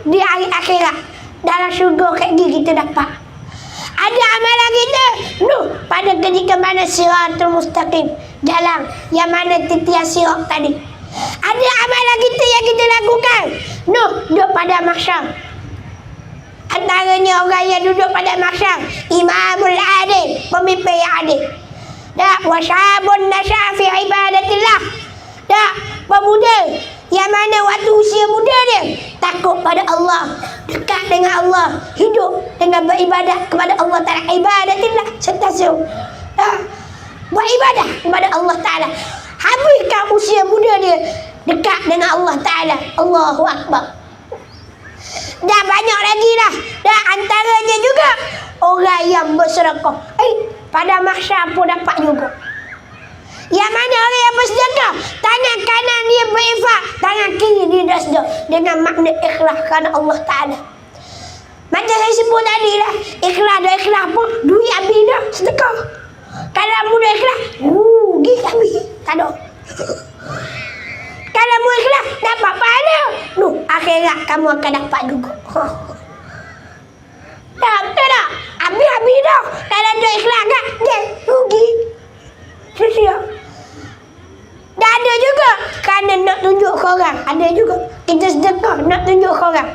di hari akhirat. Dalam syurga kayak gini kita dapat. Ada amalan kita pada ketika mana siratul mustaqim, jalan yang mana titian sirat tadi. Ada amalan kita yang kita lakukan duduk pada mahsyar. Antaranya orang yang duduk pada mahsyar, imamul adil, pemimpin yang adil. Wa syabun nasya'a fi ibadatillah. Pemuda yang mana waktu usia muda dia takut pada Allah, dekat dengan Allah, hidup dengan beribadat kepada Allah Ta'ala, ibadatillah, sentiasa buat ibadah kepada Allah Ta'ala. Habiskan usia muda dia dekat dengan Allah Ta'ala. Allahu Akbar. Dan banyak lagi lah. Dan antaranya juga orang yang bersedekah, pada mahsyar pun dapat juga. Yang mana orang yang bersedekah, tangan kanan dia berinfak, tangan kiri dia dah sedekah dengan makna ikhlas kerana Allah Ta'ala. Macam saya sebut tadi lah, ikhlas dah ikhlas pun, duit habis dah sedekah. Kalau mudah ikhlas, pergi habis, tak ada. Kalau mu ikhlas, dapat pahala, akhirat kamu akan dapat juga. Tak, betul tak? Habis-habis dah. Kalau dia ikhlas kan, dia rugi. Sia-sia. Dan ada juga kerana nak tunjuk ke orang. Ada juga kita sedekah nak tunjuk ke orang.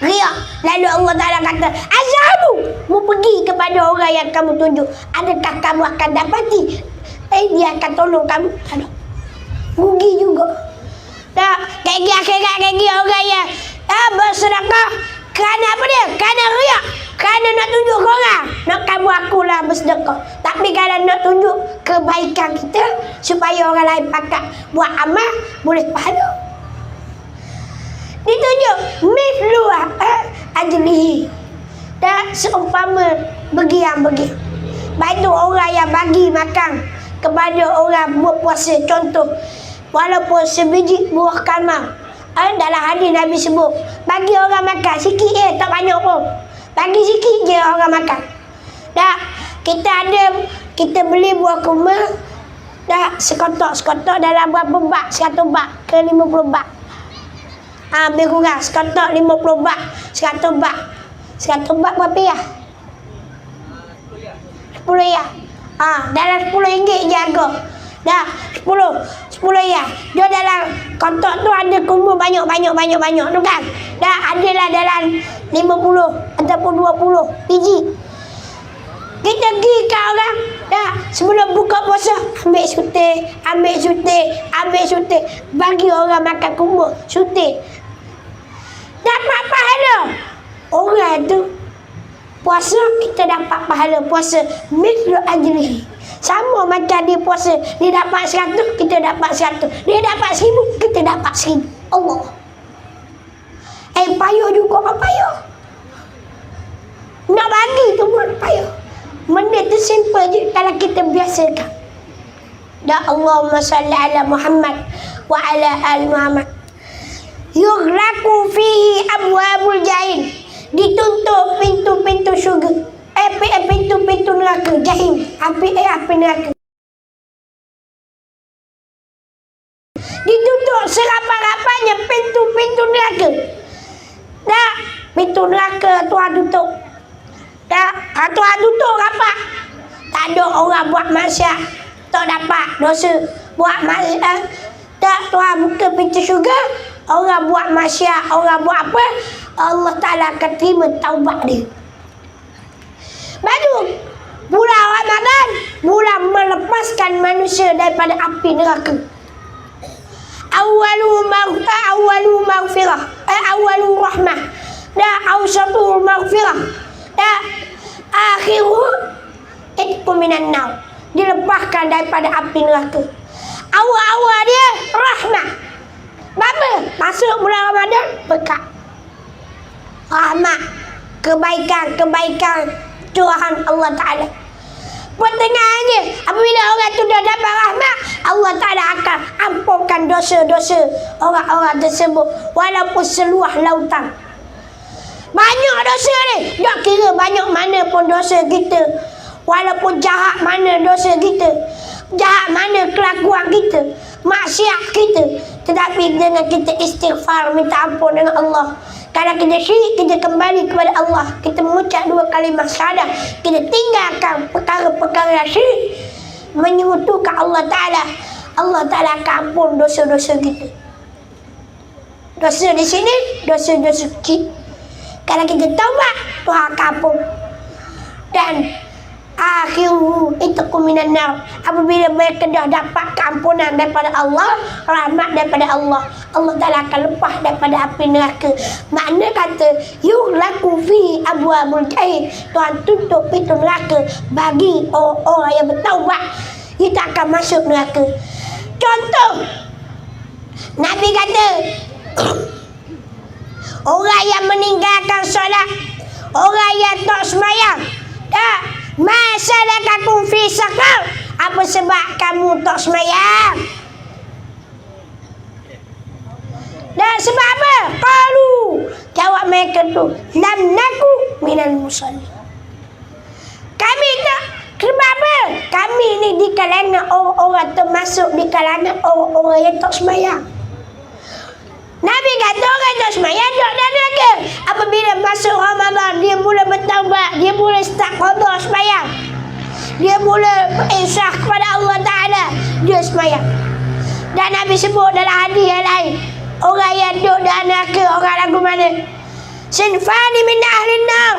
Riak. Lalu Allah Ta'ala kata, azhabu, mu pergi kepada orang yang kamu tunjuk. Adakah kamu akan dapati? Dia akan tolong kamu. Tak ada. Rugi juga. Tak. Kayak akhirat, kayak orang yang bersedekah kerana apa dia? Kerana riak. Kerana nak tunjuk korang, nak kamu akulah bersedekah. Tapi kalau nak tunjuk kebaikan kita, supaya orang lain pakat buat amal, boleh pahala. Ditunjuk mithlu ajlihi. Dan seumpama begiang-begiang. Baik tu orang yang bagi makan kepada orang berpuasa. Contoh, walaupun sebiji buah kamar, dalam hadis Nabi sebut, bagi orang makan sikit tak banyak pun. Bagi sikit je orang makan. Dah, kita beli buah kurma, dah sekotak dalam berapa bak? 100 bak ke 50 bak. Lebih kurang sekotak 50 bak, 100 bak. 100 bak berapa ya? 10 ya. Dalam 10 ringgit je harga. Dah, 10 ya. Dia dalam kotak tu ada kurma banyak tu kan. Dah adalah dalam 50 ataupun 20 biji. Kita pergi ke orang, dah sebelum buka puasa ambil suntik, bagi orang makan kurma, suntik. Dapat pahala. Orang tu puasa, kita dapat pahala puasa mithlu ajrihi. Sama macam dia puasa, dia dapat 100, kita dapat 100. Dia dapat 1000, kita dapat 1000. Allah. Payah juga orang payah. Nak bagi tu pun payah. Benda tu simple je kalau kita biasakan. Dan Allahumma salli ala Muhammad wa ala ali Muhammad. Yughlaqu fihi abwabul jahim. Ditutup pintu-pintu syurga. Pintu-pintu neraka jahim. Api neraka. Ditutup serapat-rapatnya pintu-pintu neraka. Dah, pintu neraka Tuhan tutup. Dah, Tuhan tutup rapat. Tak ada orang buat maksiat, tak dapat dosa. Buat maksiat, tak, Tuhan buka pintu syurga. Orang buat maksiat, orang buat apa, Allah Ta'ala akan terima taubat dia. Baru bulan Ramadan, bulan melepaskan manusia daripada api neraka. Awalu maghfirah, awalu rahmah, dan awsatu maghfirah, dan akhiru itqu minan nar, dilepaskan daripada api neraka. Awal-awal dia rahmah. Apa? Masuk bulan Ramadan, berkat, rahmat, kebaikan Tuhan Allah Ta'ala. Pertengahannya, apabila orang tu dah dapat rahmat, Allah Ta'ala akan ampunkan dosa-dosa orang-orang tersebut, walaupun seluas lautan. Banyak dosa ni, tak kira banyak mana pun dosa kita, walaupun jahat mana dosa kita, jahat mana kelakuan kita, maksiat kita, tetapi dengan kita istighfar, minta ampun dengan Allah. Kalau kita syirik, kita kembali kepada Allah, kita mengucap 2 kalimah syahadah, kita tinggalkan perkara-perkara syirik, menyekutukan Allah Ta'ala, Allah Ta'ala akan ampun dosa-dosa kita. Dosa di sini, dosa-dosa kecil. Kalau kita taubat, Tuhan akan ampun. Dan akhiru itqu minan nar, apabila mereka dah dapat keampunan daripada Allah, rahmat daripada Allah, Allah Ta'ala akan lepas daripada api neraka. Makna kata yughlaqu fi abwabul jahim, Tuhan tutup pintu neraka bagi orang yang bertaubat, kita akan masuk neraka. Contoh, Nabi kata orang yang meninggalkan solat, orang yang tak sembahyang, masalakakum fi saqar, apa sebab kamu tak sembahyang? Dan sebab apa? Qalu, jawab mereka tu, lam naku minal musalli. Kami tak, sebab apa? Kami ni di kalangan orang-orang termasuk di kalangan orang-orang yang tak sembahyang. Nabi kata orang tak sembahyang tak ada neraka. Apabila masuk Ramadan, dia mula bertaubat, dia mula start qada sembahyang, dia mula berinsaf kepada Allah Ta'ala, dia sembahyang. Dan Nabi sebut dalam hadis yang lain, orang yang duduk dalam neraka, orang lagu mana? Sinfani min ahlin nar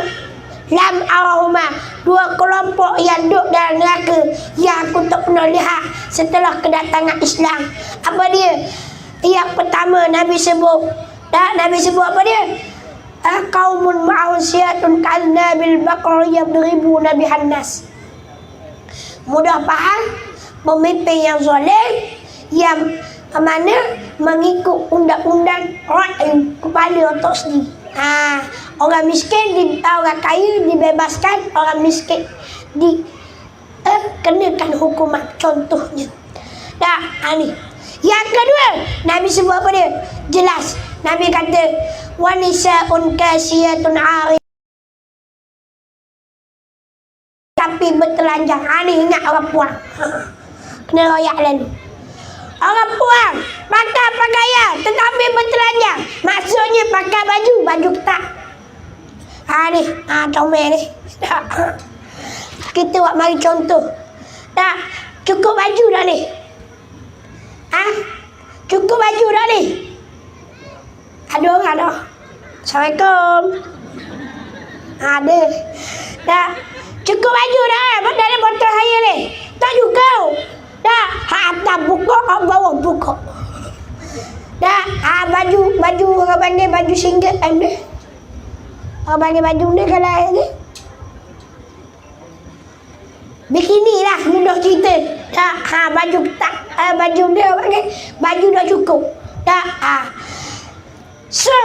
lam arahuma, 2 kelompok yang duduk dalam neraka yang aku tak pernah lihat setelah kedatangan Islam. Apa dia? Yang pertama Nabi sebut, Nabi sebut apa dia? qaumun ma'asiyatun kalnabil baqar yadribuna bihan nas. Mudah faham, pemimpin yang zalim yang mana mengikut undang-undang kepala otak sendiri. Orang miskin, orang kaya dibebaskan, orang miskin kenakan hukuman. Contohnya ni. Yang kedua, Nabi sebut apa dia? Jelas. Nabi kata wanisa'un kasiyatun 'ariyah, tapi bertelanjang. Ni ingat orang puang. Kena royak lalu. Orang puang pakai pakaian tetapi bertelanjang. Maksudnya pakai baju ketat. Ni comel ni. Kita buat mari contoh. Cukup baju dah ni. Cukup baju dah ni. Ada orang dah. Assalamualaikum. Ada. Cukup baju dah. Dalam botol saya ni. Tak cukup. Atas buka, bawah buka. Baju orang panggil baju singgit ni. Orang panggil baju ni kalau ni. Bikini lah, mudah cerita. Baju tak, baju dia orang panggil baju dah cukup. So,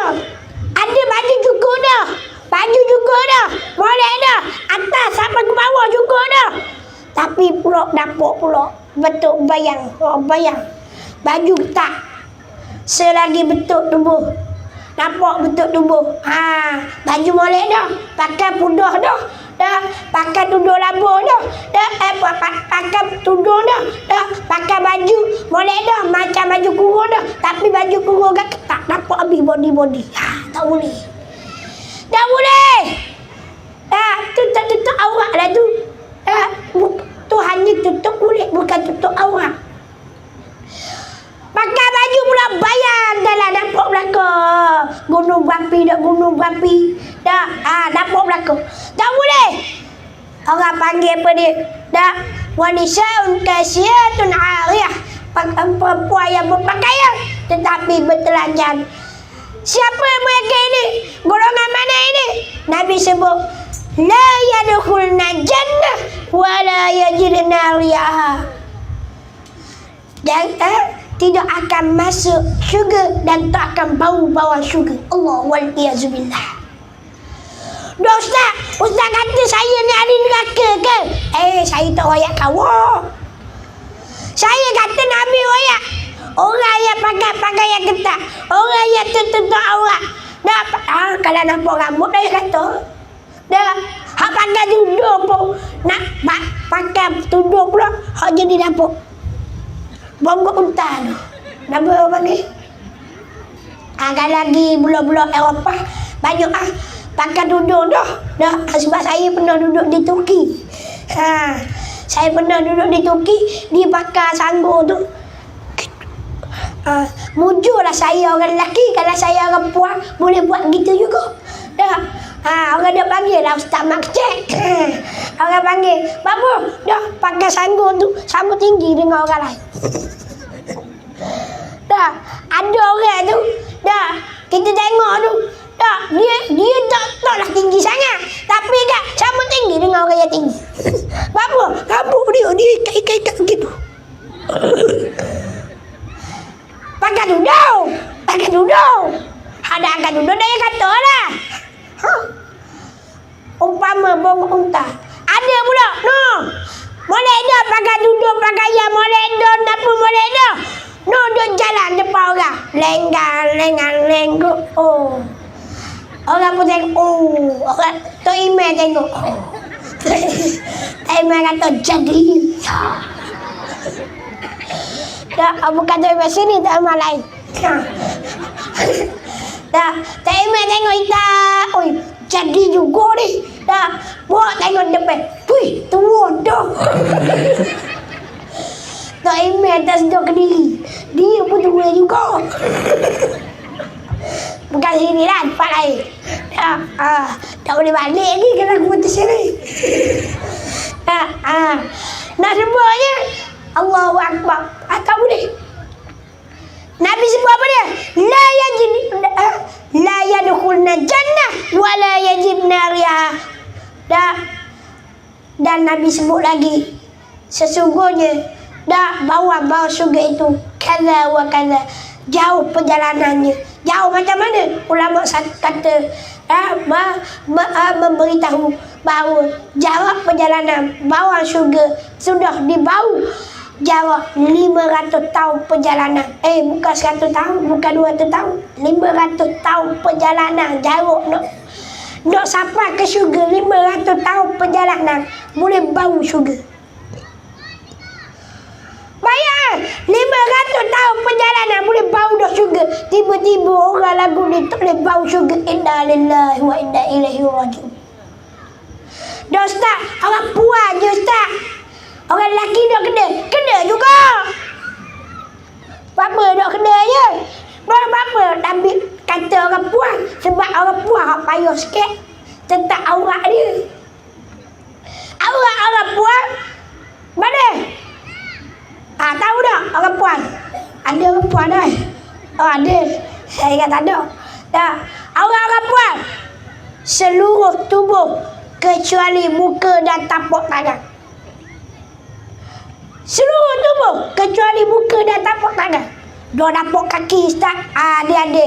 ada baju cukup dah. Baju cukup dah. Boleh dah. Atas sampai ke bawah cukup dah. Tapi pula dapur pula betul bayang. Baju tak. Selagi betul tubuh. Nampak betul tubuh. Baju boleh dah. Pakai pudah dah. Pakai tudung labuh dah. Pakai tudung dah. Pakai baju boleh dah. Macam baju kurung dah. Tapi baju kurung kan ketat. Nampak habis body. Tak boleh. Tak boleh. Tutup aurat lah tu. Tu hanya tutup kulit, bukan tutup aurat. Pakai baju pula bayang dalam dapur belakang. Gunung berapi. Dapur belakang. Tak boleh. Orang panggil apa dia? Wanisa'un kasiyatun 'ariyah. Perempuan yang berpakaian tetapi bertelanjang. Siapa mereka ini? Golongan mana ini? Nabi sebut la yadkhulna jannah wa la yajidna riyaha. Dan tidak akan masuk syurga dan tak akan bau syurga. Allah wal iyazubillah. Ustaz kata saya ni ahli neraka ke? Saya tak royak kawak. Saya kata Nabi royak orang yang pakai pakaian ketat, orang yang tutup aurat. Kalau nampak rambut dah kata. Hak pakai tudung pun nak pakai tudung pula hak jadi dapur. Bonggok unta tu. Nama orang panggil. Kalau lagi bulan-bulan Eropah banyak pakai tudung dah. Sebab saya pernah duduk di Turki. Saya pernah duduk di Turki, dia pakai sanggur tu. Mujurlah saya orang lelaki, kalau saya orang puan boleh buat gitu juga. Orang dia panggil lah Ustaz Makcik. Orang panggil, babu, dah pakai sanggur tu sama tinggi dengan orang lain. Ada orang tu, kita tengok tu, dia taklah tinggi sangat, tapi kan sama tinggi dengan orang yang tinggi. Babu, rambut dia ikat-ikat begitu. Pakai tudung. Ada angkat tudung dia kata lah. Umpama bonggok unta. Ada pula. Boleh dah pakai tudung, pakaian boleh dah, apa boleh dah. Duduk jalan depan orang. Lenggang. Orang pun tengok. Orang Tok Imam tengok. Tok Imam kata jadi. Bukan Tok Imam sini, Tok Imam lain. Tok Imam tengok kita. Jadi juga ni. Buat tengok depan. Wih, tua dah. Tok Imam tak sedar ke diri. Dia pun tua juga. Bukan sini lah, tempat lain. Tak boleh balik ni kalau aku putus sini. Nak sebutnya Allahu Akbar. Tak boleh. Nabi sebut apa dia? la yadkhulna jannah wa la yajidna riha. Dan Nabi sebut lagi, sesungguhnya bawa syurga itu kaza wa kaza, jauh perjalanannya. Jauh macam mana? Ulama kata memberitahu bahawa jarak perjalanan bawa syurga sudah dibau jarak 500 tahun perjalanan. Bukan 100 tahun, bukan 200 tahun, 500 tahun perjalanan jarak nak sampai ke syurga. 500 tahun perjalanan boleh bau syurga. Bayang 500 tahun perjalanan boleh bau dah syurga. Tiba-tiba orang lagu ni tak boleh bau syurga. Inna lillahi wa inna ilaihi raji'un. Dah Ustaz, orang puan je Ustaz. Orang lelaki dah kena juga. Apa dah kena je? Apa Nabi kata orang puan, sebab orang puan hak payah sikit tentang aurat dia. Aurat orang puan mana? Tahu tak orang puan? Ada orang puan dah. Ada. Saya ingat ada. Orang puan seluruh tubuh kecuali muka dan tapak tangan. Seluruh tubuh kecuali muka dan tapak tangan. Dia tapak kaki Ustaz. Dia ada.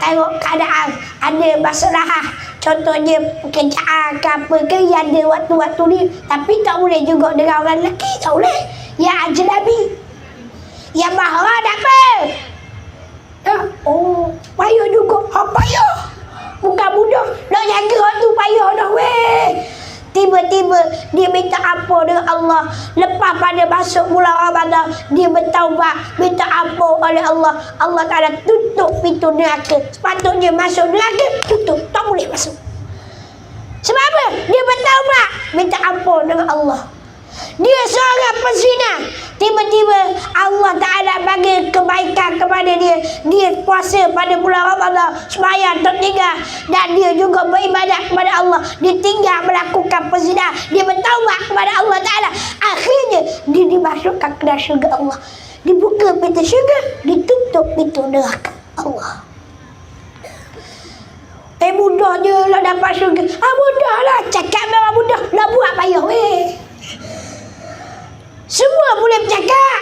Tengok keadaan. Ada masalah. Contohnya pekerjaan ke apa ke, yang ada waktu-waktu ni. Tapi tak boleh juga dengan orang lelaki. Tak boleh. Yang ajnabi, yang mahram tak apa. Payah juga. Payah. Bukan mudah. Nak jaga orang tu payah dah weh. Tiba-tiba dia minta ampun dengan Allah. Lepas pada masuk bulan Ramadan, dia bertaubat, minta ampun oleh Allah. Allah Ta'ala tutup pintu neraka. Sepatutnya masuk neraka, tutup. Tak boleh masuk. Sebab apa? Dia bertaubat, minta ampun dengan Allah. Dia seorang pezina. Tiba-tiba Allah Ta'ala bagi kebaikan kepada dia. Dia puasa pada bulan Ramadan, sembahyang tak tinggal, dan dia juga beribadat kepada Allah. Dia tinggal melakukan pezina. Dia bertaubat kepada Allah Ta'ala. Akhirnya dia dimasukkan ke dalam syurga Allah. Dibuka pintu syurga, ditutup pintu neraka Allah. Mudah je lah dapat syurga. Mudah lah. Cakap memang mudah. Lah buat payah weh. Semua boleh bercakap,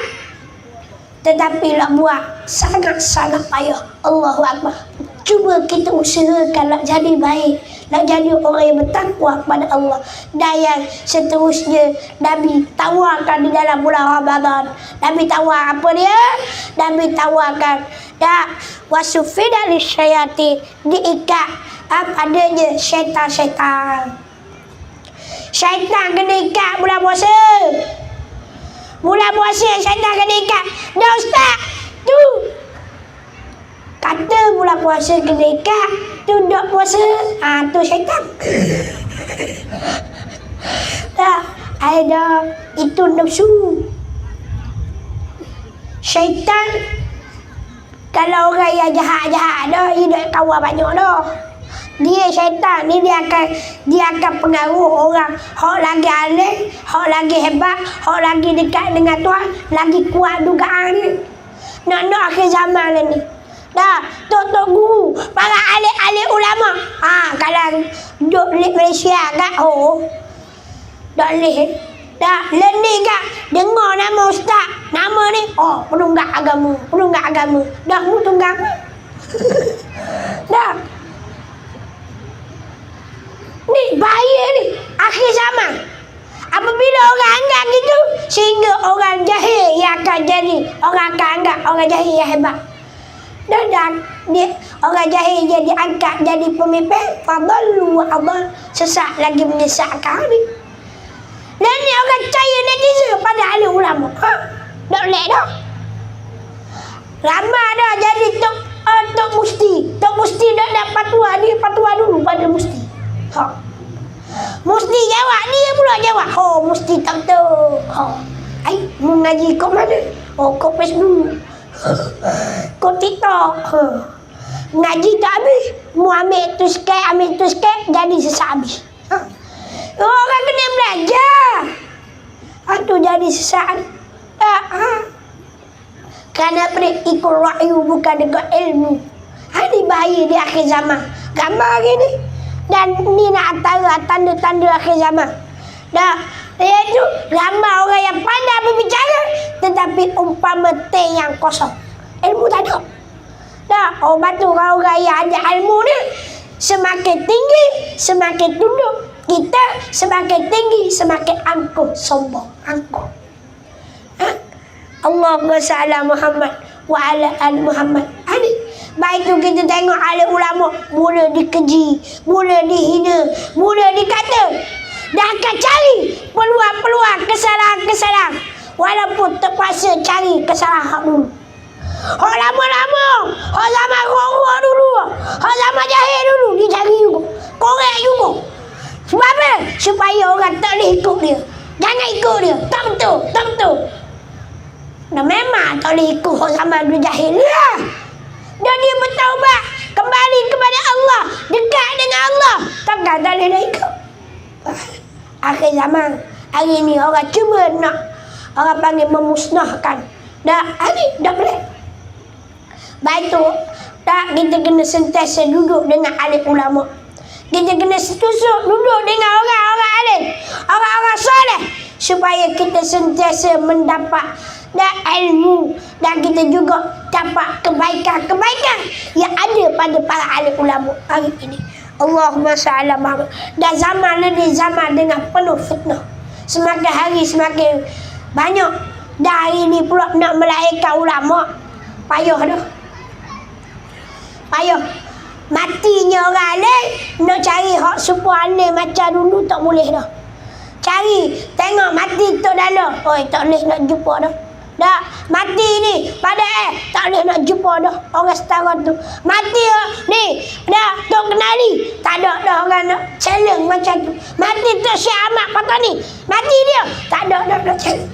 tetapi nak buat sangat-sangat payah. Allahu Akbar. Cuba kita usahakan nak jadi baik, nak jadi orang yang bertakwa kepada Allah. Dan yang seterusnya Nabi tawarkan di dalam bulan Ramadan. Nabi tawar apa dia? Nabi tawarkan wasufida lisyayati, diikat padanya syaitan-syaitan. Syaitan kena ikat bulan puasa. Bulan puasa syaitan kena ikat. Dah Ustaz, tu kata bulan puasa kena ikat, tu dok puasa, tu syaitan. Tak, ada itu nafsu. Syaitan kalau orang yang jahat-jahat dah, dia dah kawan banyak dah. Dia syaitan ni dia akan pengaruh orang hak lagi alim, hak lagi hebat, hak lagi dekat dengan Tuhan, lagi kuat dugaan ni. Nak akhir zaman ni. Tok guru, para alim-alim ulama. Kalau duduk di Malaysia kat dak leh. Learning kat dengar nama ustaz, nama ni penunggak agama. Dah mu tunggang. Ni bahaya ni, akhir zaman. Apabila orang anggap gitu, sehingga orang jahil yang akan jadi, orang akan anggap orang jahil yang hebat. Dan orang jahil jadi angkat jadi pemimpin, fadallu wa adall, sesat lagi menyesatkan ni. Dan ni orang percaya netizen pada ahli ulama. Tak boleh dah. Ramai dah jadi tok musti dah nak fatwa, dia fatwa dulu pada musti. Musti jawab, dia pula jawab. Musti tak tahu. Mengaji kat mana? Kat Facebook, kat TikTok. Ngaji tak habis, mu ambil tu sikit, jadi sesat habis. Orang kena belajar. Tu jadi sesat. Kerana ikut wahyu bukan dengan ilmu. Ini bahaya di akhir zaman. Gambar gini. Dan ni nak antara tanda-tanda akhir zaman. Dah, iaitu ramai orang yang pandai berbicara tetapi umpama teh yang kosong. Ilmu tak ada. Dah, orang tu orang yang ada ilmu ni semakin tinggi, semakin tunduk. Kita semakin tinggi, semakin angkuh, sombong, angkuh. Allahumma salli ala Muhammad wa ala ali Muhammad. Ini baik tu kita tengok ahli ulama mula dikeji, mula dihina, mula dikata. Dah akan cari peluang-peluang kesalahan-kesalahan walaupun terpaksa cari kesalahan dulu. Orang lama-lama, orang zaman gua dulu, orang zaman jahil dulu dicari juga, korek juga. Sebab apa? Supaya orang tak boleh ikut dia. Jangan ikut dia. Tak betul. Dan memang tak boleh ikut orang zaman dulu jahil lah. Dan dia bertaubat, kembali kepada Allah, dekat dengan Allah, takkan tak boleh ikut. Akhir zaman, hari ni orang cuba nak, orang panggil memusnahkan. Dah, hari dah boleh. Baik tu, tak kita kena sentiasa duduk dengan alim ulama. Kita kena setusuk duduk dengan orang-orang alim, orang-orang soleh, supaya kita sentiasa mendapat ilmu dan kita juga dapat kebaikan-kebaikan yang ada pada para alim ulama hari ini. Allahumma salli ala Muhammad. Dan zaman ni zaman dengan penuh fitnah. Semakin hari semakin banyak. Dan hari ni pula nak melahirkan ulama, payah dah. Payah. Matinya orang alim, nak cari hak super alim macam dulu tak boleh dah. Cari, tengok mati Tok Dala. Oi, tak boleh nak jumpa dah. Dah, mati ni pada tak boleh nak jumpa dah orang setara tu. Mati ni, dah Tok Kenali, tak ada dah orang nak challenge macam tu. Mati Tok Syekh Ahmad Patani, mati dia, tak ada dah nak challenge.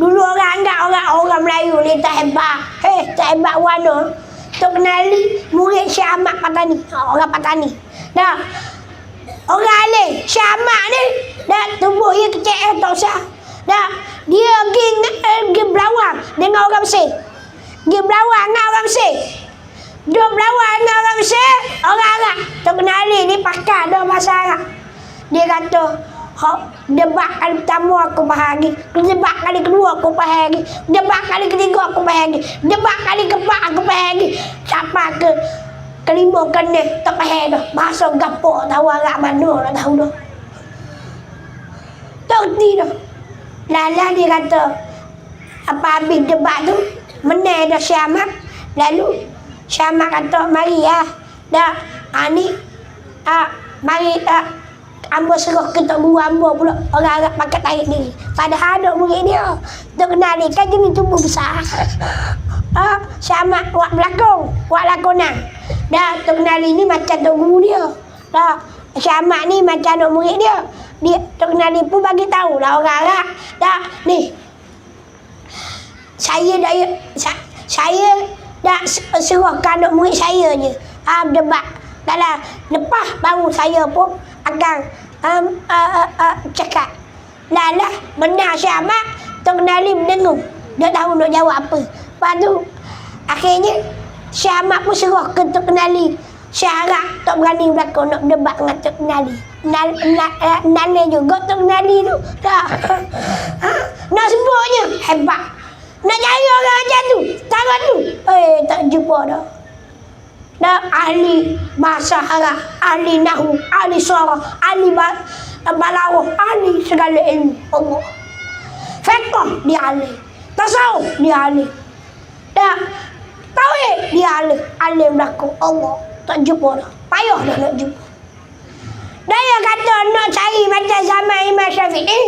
Dulu orang anggap orang Melayu ni tak hebat. Tak hebat warna. Tok Kenali murid Syekh Ahmad Patani, orang Patani. Dah. Orang alim Syekh Ahmad ni dah tubuh dia kecil tak usah. Dah dia pergi berlawang dengan orang Mesir. Pergi berlawang dengan orang Mesir. Dia berlawang dengan orang Mesir, orang Arab. Tok Kenali ni pakar dah bahasa Arab. Dia kata, debat kali pertama aku faham lagi, debat kali kedua aku faham lagi, debat kali ketiga aku faham lagi, debat kali keempat aku faham lagi, sampai ke kelima kena tak faham dah. Bahasa gapo tahu Arab mana dah tahu dah. Tak erti dah. Lala dia kata apa habis debat tu menang dah Syekh Ahmad. Lalu Syekh Ahmad kata mari dah ni mari Amba serah ke Tok Guru Amba pula. Orang Arab pakai tarik diri. Padahal ada murid dia. Tok Kenali kan jenis tubuh besar. Syekh Ahmad buat belakang, buat lakonan. Dah Tok Kenali ni macam Tok Guru dia. Dah Syekh Ahmad ni macam anak murid dia. Dia Tok Kenali pun bagi tahu lah orang Arab. Dah ni. Saya dah serahkan anak murid saya je. Debat. Kalau lepas baru saya pun akan cakap. Lah benar Syekh Ahmad, Tok Kenali mendengar. Dia tahu nak jawab apa. Lepas tu akhirnya Syekh Ahmad pun serah ke Tok Kenali. Syekh Arab tak berani berlaku nak debat dengan Tok Kenali. Nalai juga Tok Kenali tu. Dah. Nak sebutnya hebat. Nak cari orang macam tu, tangan tu. Tak jumpa dah. Dah ahli bahasa Arab, ahli nahwu, ahli suara, ahli balaghah, ahli segala ilmu Allah. Fiqh dia ahli, tasawuf dia ahli. Dah tauhid dia ahli berlaku Allah. Tak jumpa dah. Payah dah nak jumpa. Dia kata nak cari macam zaman Imam Syafi'i,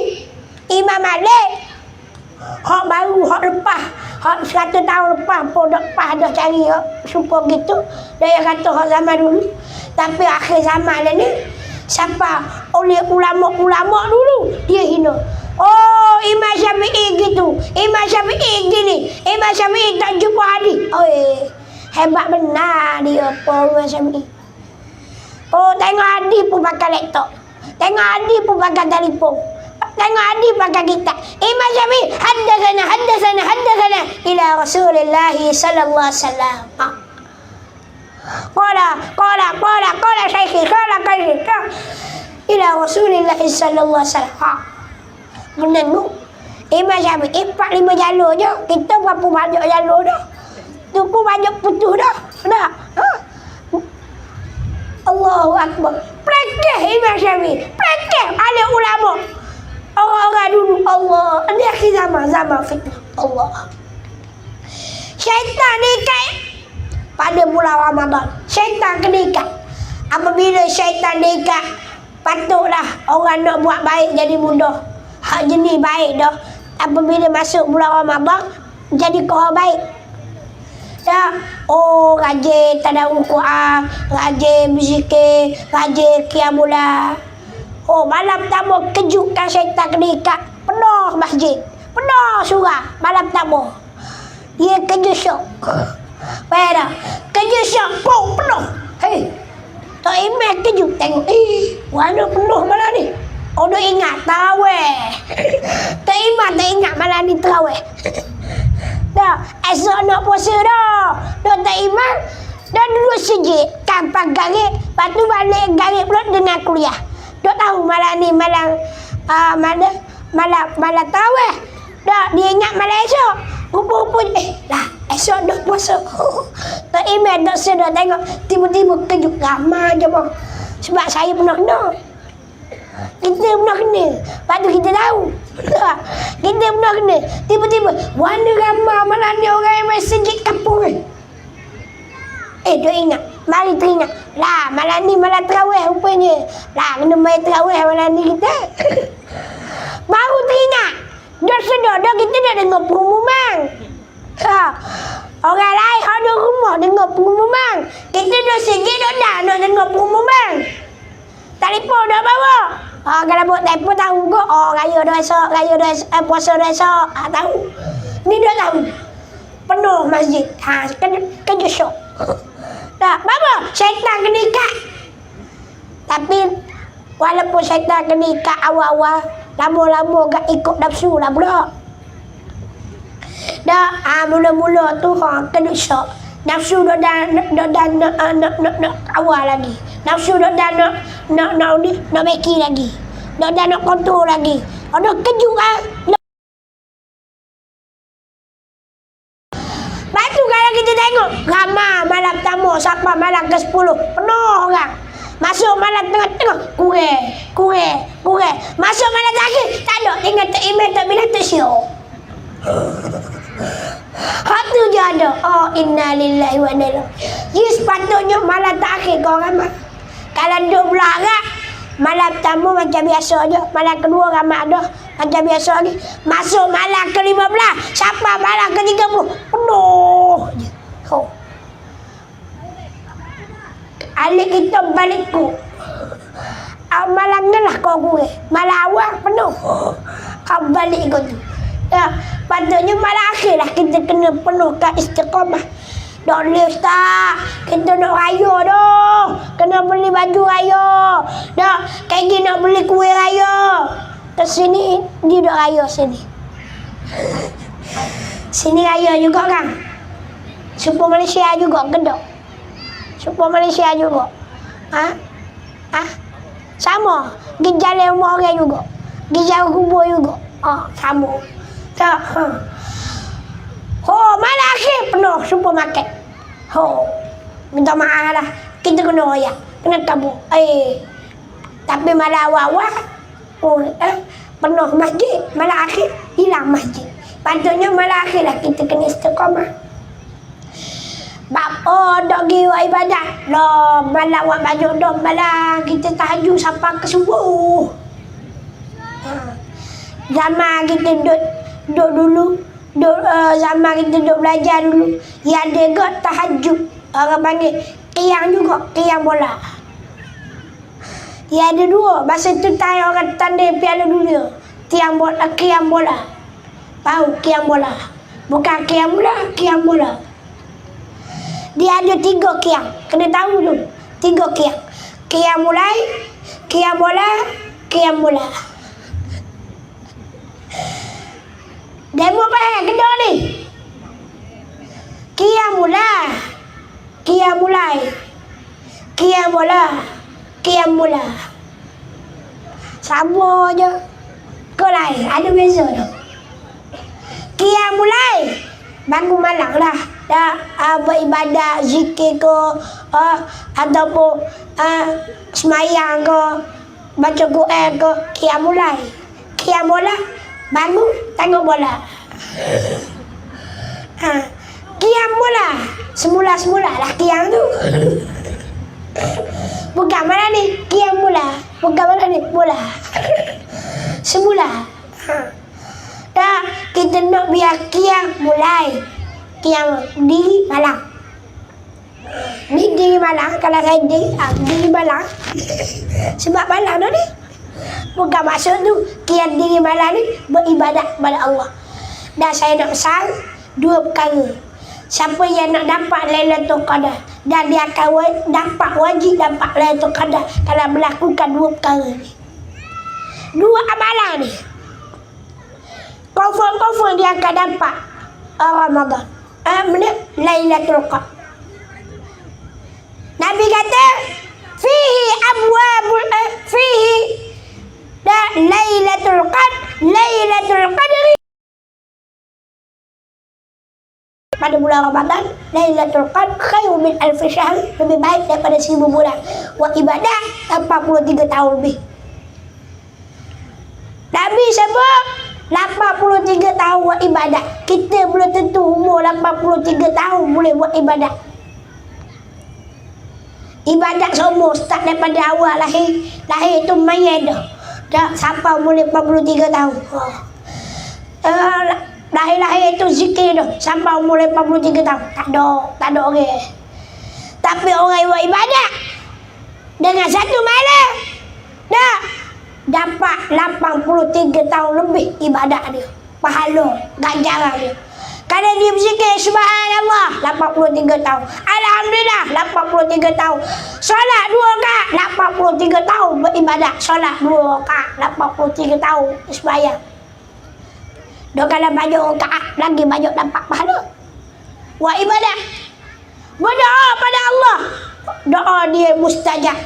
Imam Malik, hak baru, hak lepas, hak 100 tahun lepas pun lepas dah cari supaya gitu. Dia kata hak zaman dulu. Tapi akhir zaman ni siapa oleh ulama-ulama dulu dia hina. Oh, Imam Syafi'i gitu, Imam Syafi'i gini, Imam Syafi'i tak jumpa hadis. Hebat benar dia Imam Syafi'i. Tengok hadis pun pakai laptop, tengok hadis pun pakai telefon, tengok hadis pakai kitab. Imam Syafi'i haddatsana ila Rasulillah sallallahu alaihi wasallam. qala syekhi qala kaita ila Rasulillah sallallahu alaihi wasallam. Menengok Imam Syafi'i 4-5 jalur je. Kita berapa banyak jalur dah. Tu pun banyak putus dah. Dah. Ha? Allahu Akbar. Praktek Imam Syafi'i. Praktek alim ulama. Orang-orang dulu Allah. Ini akhir zaman fitnah. Allah. Syaitan nikat pada bulan Ramadan. Syaitan kenikat. Apabila syaitan nikat, patutlah orang nak buat baik jadi mudah. Hak jenis baik dah. Apabila masuk bulan Ramadan, jadi kau baik. Ya, oh rajin tadawul Quran, rajin berzikir, rajin qiyamul. Oh malam pertama kejutkan syaitan kenikat. Penuh masjid, penuh surah malam pertama. Dia kejut syok. Baik dah. Kejut syok, penuh. Hei. Tok Imam kejut tengok. Warna penuh malam ni. Oh, dia ingat tarawih. Tak ingat malam ni tarawih. Dah, esok nak puasa dah. Dah tak iman. Dah duduk sejik. Kampang garik. Lepas tu balik garik pula dengan kuliah. Dah tahu malam ni malam tarawih. Dah, dia ingat malam esok. Rupa-rupa lah, esok dah puasa. Tak iman dah sedar tengok. Tiba-tiba kejut ramai je bang. Sebab saya pernah kena. Kita pernah kena. Lepas tu kita tahu. Kita pernah kena. Tiba-tiba warna ramai malam ni orang yang masjid kampung ni. Dia ingat. Mari teringat. Lah malam ni malam tarawih rupanya. Lah kena main tarawih malam ni kita. Baru teringat. Dah sedar dah kita dah dengar pengumuman. Orang lain ada rumah dengar pengumuman. Kita dah sikit dah nak dengar pengumuman. Telefon dah bawa. Kalau buat telefon tahu ke? Raya dah esok, puasa dah esok. Tahu. Ni dah tahu. Penuh masjid. Kejut syok. Tak, apa? Syaitan kena ikat. Tapi, walaupun syaitan kena ikat awal-awal, lama-lama gak ikut nafsu lah pula. Dah, mula-mula tu, kena syok. Nafsu dah nak awal lagi. Nafsu dah nak beki lagi. Dah nak kontrol lagi. Ada kejut ah. Lepas tu kalau kita tengok ramai malam pertama sampai malam ke-10 penuh orang. Masuk malam tengah-tengah kurang. Masuk malam terakhir tak ada, tinggal tak email tak bila tak siap. Hak tu je ada. Innalillahi wa inna ilaihi. Dia sepatutnya malam terakhir kau ramai. Kalau duduk belakang, malam pertama macam biasa je. Malam kedua ramai ada macam biasa lagi. Masuk malam ke-15 sampai malam ke-30 penuh je. Alik kita balik ku. Malam ni lah kau gue. Malam awal penuh. Kau balik kau tu. Ya, patutnya malam akhir lah kita kena penuhkan istiqamah. Dah boleh ustaz, kita nak raya dah. Kena beli baju raya. Dah, kaki nak beli kuih raya. Ke sini, dia dah raya sini. Sini raya juga kan? Supo Malaysia juga kedok. Supo Malaysia juga. Sama. Pergi jalan rumah orang juga. Pergi jalan kubur juga. Sama. Malam akhir penuh supermarket. Minta maaf lah. Kita kena royak. Kena tabur. Tapi malam awal-awal penuh masjid. Malam akhir hilang masjid. Patutnya malam akhir lah kita kena istiqamah. Dak pergi buat ibadat. Malam buat baju dah malam. Kita tahajud sampai ke subuh. Zaman kita duduk dulu. Zaman kita duduk belajar dulu. Yang ada kot tahajud. Orang panggil qiyam juga. Qiyam bola. Dia ada dua. Masa tu orang tanda piala dunia. Qiyam bola. Tahu qiyam bola. Bukan qiyam bola. Qiyam bola. Dia ada 3 qiyam. Kena tahu tu. 3 qiyam. Qiyam mulai. Qiyam bola. Qiyam bola. Demo apa kedua ni? Qiyam mulai. Qiyam mula. Sama je. Kau lain, ada beza tu. Qiyam mulai bangun malam lah. Dah beribadat, zikir ke, ataupun semayang ke, baca Quran ke, qiyam mulai. Qiyam bola, bangun tengok bola. Qiyam bola, semula lah qiyam tu. Bukan mana ni, qiyam bola. Bukan mana ni, bola. Semula. Dah, kita nak biar qiyam mulai. Qiyam diri malam. Ni diri malam, kalau saya diri malam. Sebab malam tu ni. Bukan maksud tu, qiyam diri malam ni beribadat kepada Allah. Dan saya nak pesan dua perkara. Siapa yang nak dapat Lailatul Qadar dan dia akan wajib dapat Lailatul Qadar kalau melakukan dua perkara ni. Dua amalan ni. Confirm dia akan dapat Ramadan. Lailatul Qadar. Nabi kata, fihi abwabul fihi Lailatul Qadri. Pada bulan Ramadan, Lailatul Qadar khairu min alfi syahr, lebih baik daripada 1000 bulan. Wa ibadah 83 tahun lebih. Nabi sebut 83 tahun buat ibadat. Kita belum tentu umur 83 tahun boleh buat ibadat. Ibadat semua start daripada awal lahir. Lahir tu mayat dah sampai boleh 43 tahun. Lahir-lahir itu zikir tu sampai umur 83 tahun. Tak ada orang. Tapi orang yang buat ibadat dengan satu malam dah dapat 83 tahun lebih ibadat dia. Pahala, ganjaran dia. Kalau dia berzikir subhanallah 83 tahun. Alhamdulillah 83 tahun. Solat 2 rakaat 83 tahun beribadat. Solat 2 rakaat 83 tahun sembahyang. Dia kalau banyak rakaat lagi banyak dapat pahala. Buat ibadat. Berdoa pada Allah. Doa dia mustajab.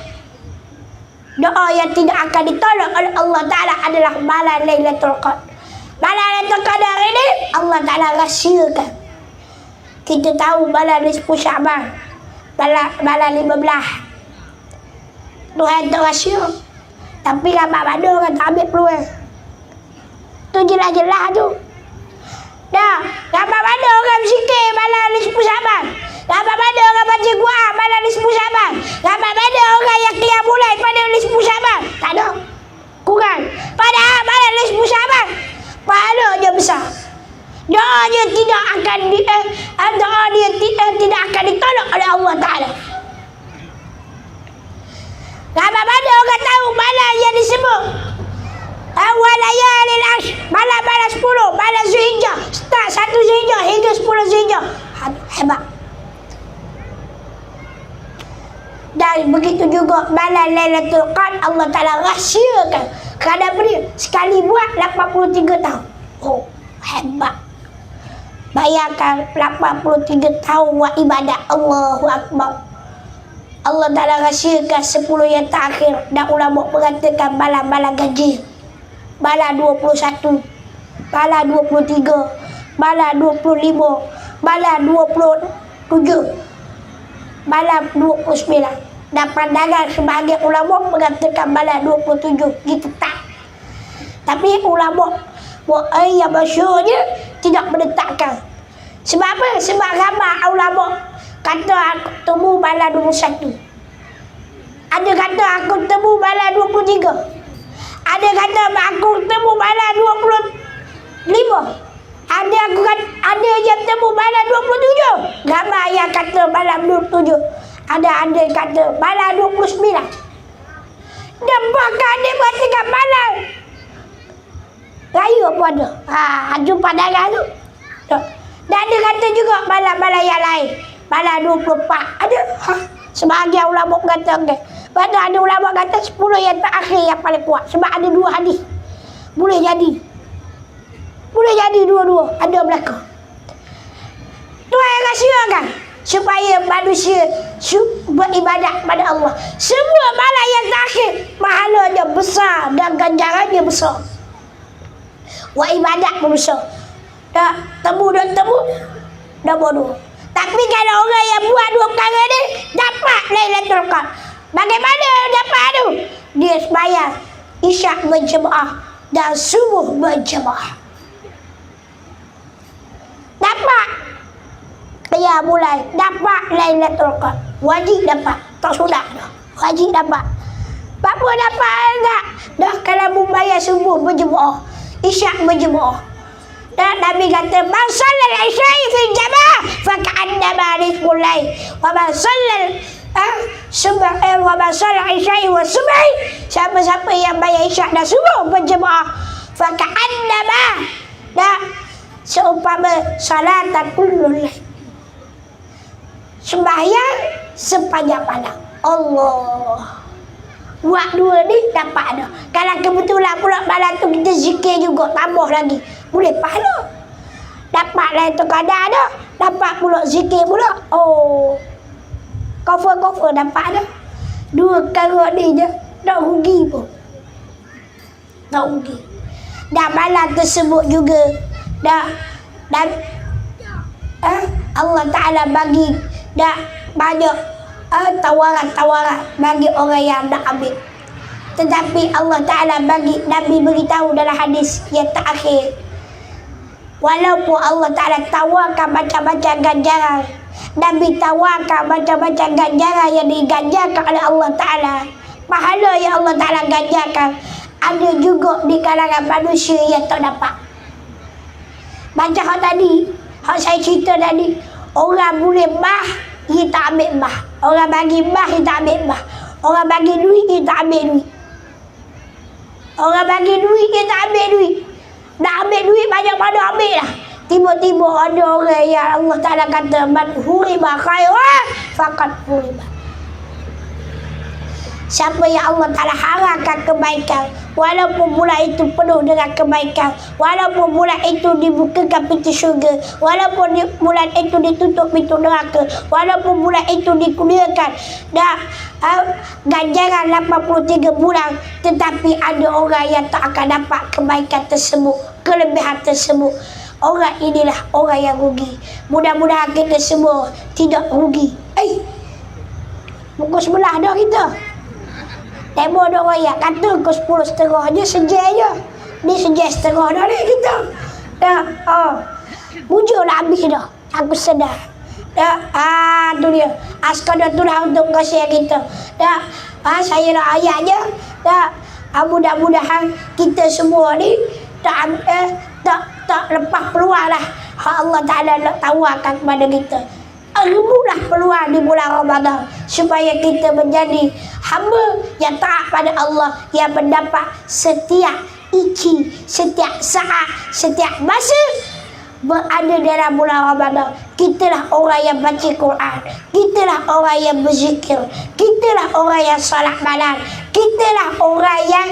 Doa yang tidak akan ditolak oleh Allah Ta'ala adalah malam Lailatul Qadar. Malam Lailatul Qadar ini Allah Ta'ala rahsiakan. Kita tahu malam nisfu Sya'ban, malam 15. Tuhan tak rahsia. Tapi ramai pada orang tak ambil peluang. Tu jelas-jelas tu. Dah, ramai pada orang berzikir malam nisfu Sya'ban. Ramai pada orang baca Quran malam nisfu Sya'ban. Ramai pada orang yang qiyam mulai pada nisfu Sya'ban. Tak ada. Kurang. Padahal malam nisfu Sya'ban pahala je besar. Doa dia tidak akan tidak akan ditolak oleh Allah Ta'ala. Ramai pada orang tahu malam yang disebut awal layalil ashr, malam-malam 10, malam Zulhijjah, start 1 Zulhijjah hingga 10 Zulhijjah. Hebat. Dan begitu juga malam Lailatul Qadar Allah Ta'ala rahsiakan. Kerana dia sekali buat 83 tahun. Oh, hebat. Bayangkan 83 tahun buat ibadat. Allahu Akbar. Allah Ta'ala rahsiakan 10 yang terakhir. Dan ulama mengatakan malam-malam ganjil. Malam 21, malam 23, malam 25, malam 27, malam 29. Dan pandangan sebahagian ulama mengatakan malam 27. Gitu tak. Tapi ulama yang masyhurnya tidak menetapkan. Sebab apa? Sebab ramai ulama kata aku temu malam 21. Ada kata aku temu malam 23. Ada kata aku temu malam 25. Ada yang temu malam 27. Ramai yang kata malam 27. Ada yang kata malam 29. Dan bahkan dia berartikan malam raya pun ada. Ada pandangan tu. Dan ada kata juga malam-malam yang lain. Malam 24. Ada. Sebahagian ulama kata okay. Padahal ada ulama kata 10 yang terakhir yang paling kuat. Sebab ada 2 hadis. Boleh jadi. Boleh jadi dua-dua. Ada belakang. Tuhan rahsiakan supaya manusia beribadat pada Allah. Semua malam yang terakhir pahalanya besar dan ganjarannya besar. Buat ibadat pun besar. Dah temu dah bodoh. Tapi kalau orang yang buat dua perkara ni dapat Lailatul Qadar. Bagaimana dapat tu? Dia sembahyang Isyak berjemaah dan subuh berjemaah. Dapat dia mulai dapat Lailatul Qadar. Wajib dapat, tak sudah dah. Wajib dapat. Apa dapat enggak? Dah kalau membayar subuh berjemaah, Isyak berjemaah. Dan Nabi kata, "Man shallal isya'i fil jamaah fa ka'annama nisful lail. Wa man shallal wa man shallal isya'i wa subhi." Siapa-siapa yang bayar isyak dan subuh berjemaah, fa ka'annama, dah seumpama salatan kullul lail. Sembahyang sepanjang malam. Allah. Buat dua ni dapat dah. Kalau kebetulan pula malam tu kita zikir juga, tambah lagi, boleh pahala. Dapat Lailatul Qadar dah, dapat pula zikir pula. Oh, cover dapat dah. Dua perkara ni je, tak rugi pun. Tak rugi. Dan malam tersebut juga dan Allah Ta'ala bagi dah banyak tawaran bagi orang yang nak ambil. Tetapi Allah Ta'ala bagi Nabi beritahu dalam hadis yang terakhir, walaupun Allah Ta'ala tawarkan macam-macam ganjaran, Nabi tawarkan macam-macam ganjaran yang diganjarkan oleh Allah Ta'ala, pahala yang Allah Ta'ala ganjarkan, ada juga di kalangan manusia yang tak dapat. Macam hak tadi, hak saya cerita tadi, orang boleh bah, dia tak ambil bah. Orang bagi bah, dia tak ambil bah. Orang bagi duit, dia tak ambil duit. Orang bagi duit, dia tak ambil duit. Nak ambil duit banyak mana ambil lah. Tiba-tiba ada orang yang Allah Ta'ala kata, "Man huriba khairan faqad huriba." Siapa yang Allah Ta'ala haramkan kebaikan, walaupun bulan itu penuh dengan kebaikan, walaupun bulan itu dibukakan pintu syurga, walaupun bulan itu ditutup pintu neraka, walaupun bulan itu dikurniakan dah ganjaran 83 bulan, tetapi ada orang yang tak akan dapat kebaikan tersebut, kelebihan tersebut. Orang inilah orang yang rugi. Mudah-mudahan kita semua tidak rugi. Pukul 11 dah kita. Temo dah royak, kata ke 10.30 je, sejam je. Ni sejam setengah dah ni kita. Dah, mujur lah habis dah. Aku sedar. Dah, tu dia. Sekadar tu lah untuk kasihan kita. Dah, saya nak ayat je. Dah, mudah-mudahan kita semua ni tak lepas peluang lah. Allah Ta'ala nak tawarkan kepada kita. Rebutlah peluang di bulan Ramadan supaya kita menjadi hamba yang taat pada Allah, yang mendapat setiap iki, setiap saat, setiap masa berada dalam bulan Ramadan. Kitalah orang yang baca Quran, kitalah orang yang berzikir, kitalah orang yang salat malam, kitalah orang yang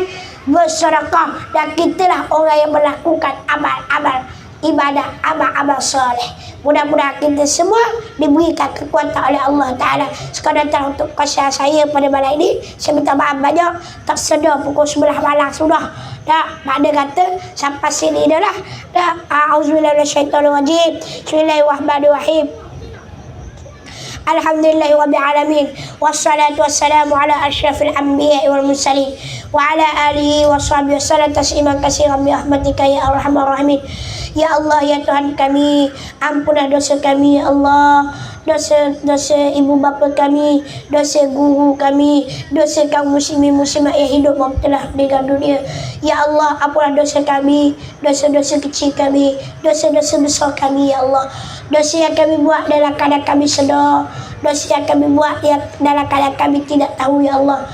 bersedekah, dan kitalah orang yang melakukan amal-amal ibadah, amal-amal soleh. Mudah-mudahan kita semua diberikan kekuatan oleh Allah Ta'ala. Sekadar untuk kasihan saya pada malam ini, saya minta maaf banyak. Tak sedar pukul 11 malam sudah. Dah, makna kata sampai sini dah lah. Dah, a'udzubillahi minasyaitonirrajim. Bismillahirrahmanirrahim. Alhamdulillahirabbil alamin, wassalatu wassalamu ala asyrafil anbiya'i wal mursalin wa ala alihi washabbihi wasallam tasliman katsiran bi rahmatika ya arhamar rahimin. Ya Allah, ya Tuhan kami, ampunlah dosa kami ya Allah, dosa ibu bapa kami, dosa guru kami, dosa kaum muslimin muslimat yang hidup maupun telah meninggal dunia. Ya Allah, ampunlah dosa kami, dosa-dosa kecil kami, dosa-dosa besar kami ya Allah. Dosa yang kami buat dalam keadaan kami sedar, dosa yang kami buat yang dalam keadaan kami tidak tahu ya Allah.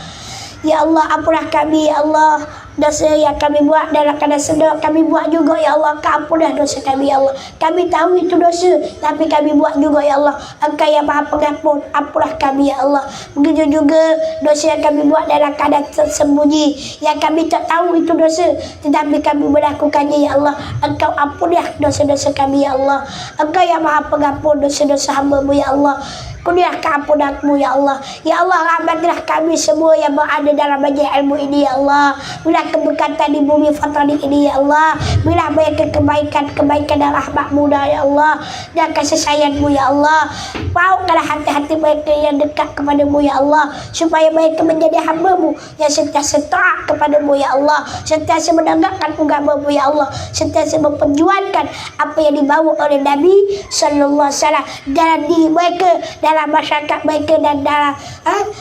Ya Allah, ampunlah kami ya Allah. dosa yang kami buat dalam keadaan sedar kami buat juga ya Allah. Ampunlah dosa kami ya Allah. Kami tahu itu dosa tapi kami buat juga ya Allah. Engkau yang Maha Pengampun, ampunlah kami ya Allah. Begitu juga dosa yang kami buat dalam keadaan tersembunyi yang kami tak tahu itu dosa tetapi kami melakukannya ya Allah. Engkau ampunlah dosa-dosa kami ya Allah. Engkau yang Maha Pengampun dosa-dosa hamba-Mu ya Allah. Kurniakan keampunan-Mu ya Allah. Ya Allah, rahmatilah kami semua yang berada dalam majlis ilmu ini ya Allah. Bila keberkatan di bumi Fatani ini ya Allah. Bila banyak kebaikan dan rahmat-Mu ya Allah. Dan kasih sayang-Mu ya Allah. Paukanlah hati-hati mereka yang dekat kepada-Mu ya Allah. Supaya mereka menjadi hamba-Mu yang sentiasa taat kepada-Mu ya Allah. Sentiasa menegakkan agama-Mu ya Allah. Sentiasa memperjuangkan apa yang dibawa oleh Nabi sallallahu alaihi wasallam dalam diri mereka, dalam masyarakat mereka dan dalam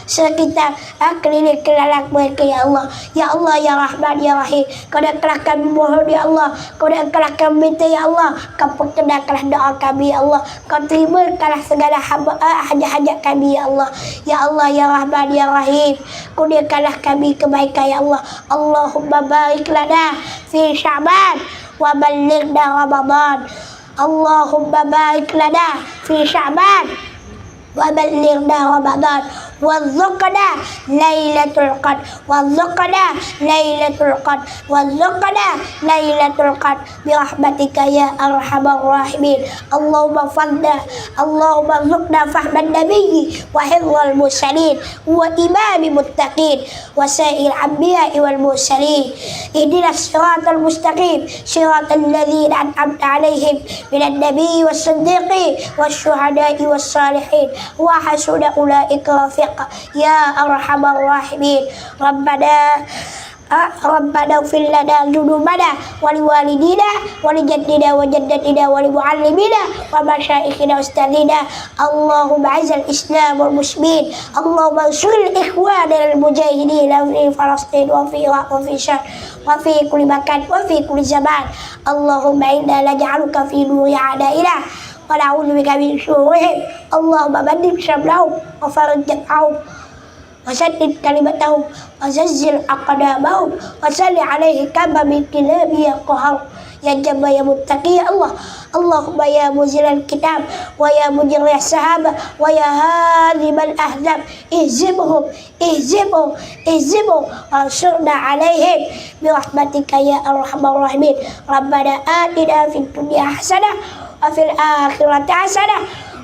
sekitar keliling kelalang mereka ya Allah. Ya Allah ya Rahman ya Rahim, Kau dah telah kami mohon ya Allah. Kau dah telah kami minta ya Allah. Kau perkenankanlah doa kami ya Allah. Kau terimakanlah segala hajat-hajat kami ya Allah. Ya Allah ya Rahman ya Rahim, kurniakanlah kami kebaikan ya Allah. Allahumma barik lana fi Sya'ban wa ballighna Ramadan. Allahumma barik lana fi Sya'ban وبلغنا رمضان وارزقنا ليلة القدر وارزقنا ليلة القدر وارزقنا ليلة القدر برحمتك يا أرحم الراحمين. اللهم فضلنا اللهم ارزقنا فهم النبي وحفظ المرسلين وإمام المتقين وسائر الأنبياء والمرسلين. اهدنا الصراط المستقيم صراط الذين أنعمت عليهم من النبي والصديقين والشهداء والصالحين وحسن أولئك رفيقا يا أرحم الراحمين. ربنا اغفر لنا ذنوبنا ولوالدينا ولجدنا وجدتنا ولمعلمينا ومشايخنا واستاذنا. اللهم اعز الإسلام والمسلمين. اللهم انصر الإخوان المجاهدين في فلسطين وفي العراق وفي الشام وفي كل مكان وفي كل زمان. اللهم إنا نجعلك في نور أعدائنا ونعوذ بك من شرورهم. اللهم بدل شملهم وفرج جمعهم وسدد كلمتهم وزلزل أقدامهم وسل عليه كما من كلاب يقهر يا جبار يا متقي يا الله. اللهم يا منزل الكتاب ويا مجري السحابة ويا هازم الأحزاب اهزمهم اهزمهم اهزمهم وانصرنا عليهم برحمتك يا أرحم الراحمين. ربنا آتنا في الدنيا حسنة وفي الآخرة حسنة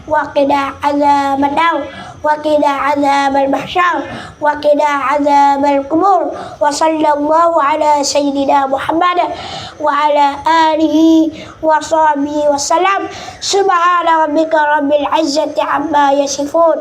وقنا عذاب النار وقنا عذاب المحشر وقنا عذاب القبور. وصلى الله على سيدنا محمد وعلى آله وصحبه وسلم. سبحان ربك رب العزة عما يصفون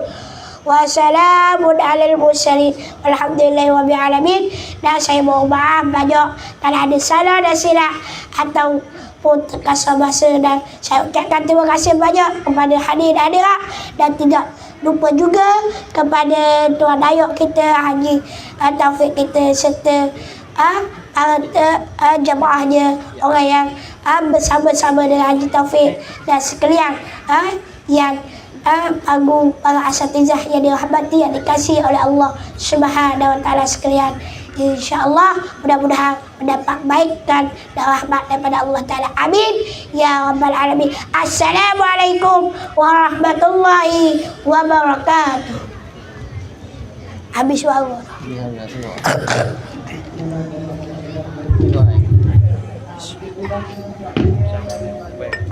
وسلام على المرسلين walhamdulillahi rabbil alamin. Dan saya mohon maaf banyak kalau ada salah dan silap atau pun terkasar bahasa, dan saya ucapkan terima kasih banyak kepada hadirin hadirat dan tidak lupa juga kepada tuan Dayak kita Haji Taufik kita serta jemaahnya, orang yang bersama-sama dengan Haji Taufik dan sekalian yang agung, para asatizah yang dirahmati, yang dikasihi oleh Allah Subhanahu wa taala sekalian. InsyaAllah mudah-mudahan mendapat baik dan rahmat daripada Allah Ta'ala. Amin ya Rabbal Alamin. Assalamualaikum warahmatullahi wabarakatuh. Habis suara. Baik.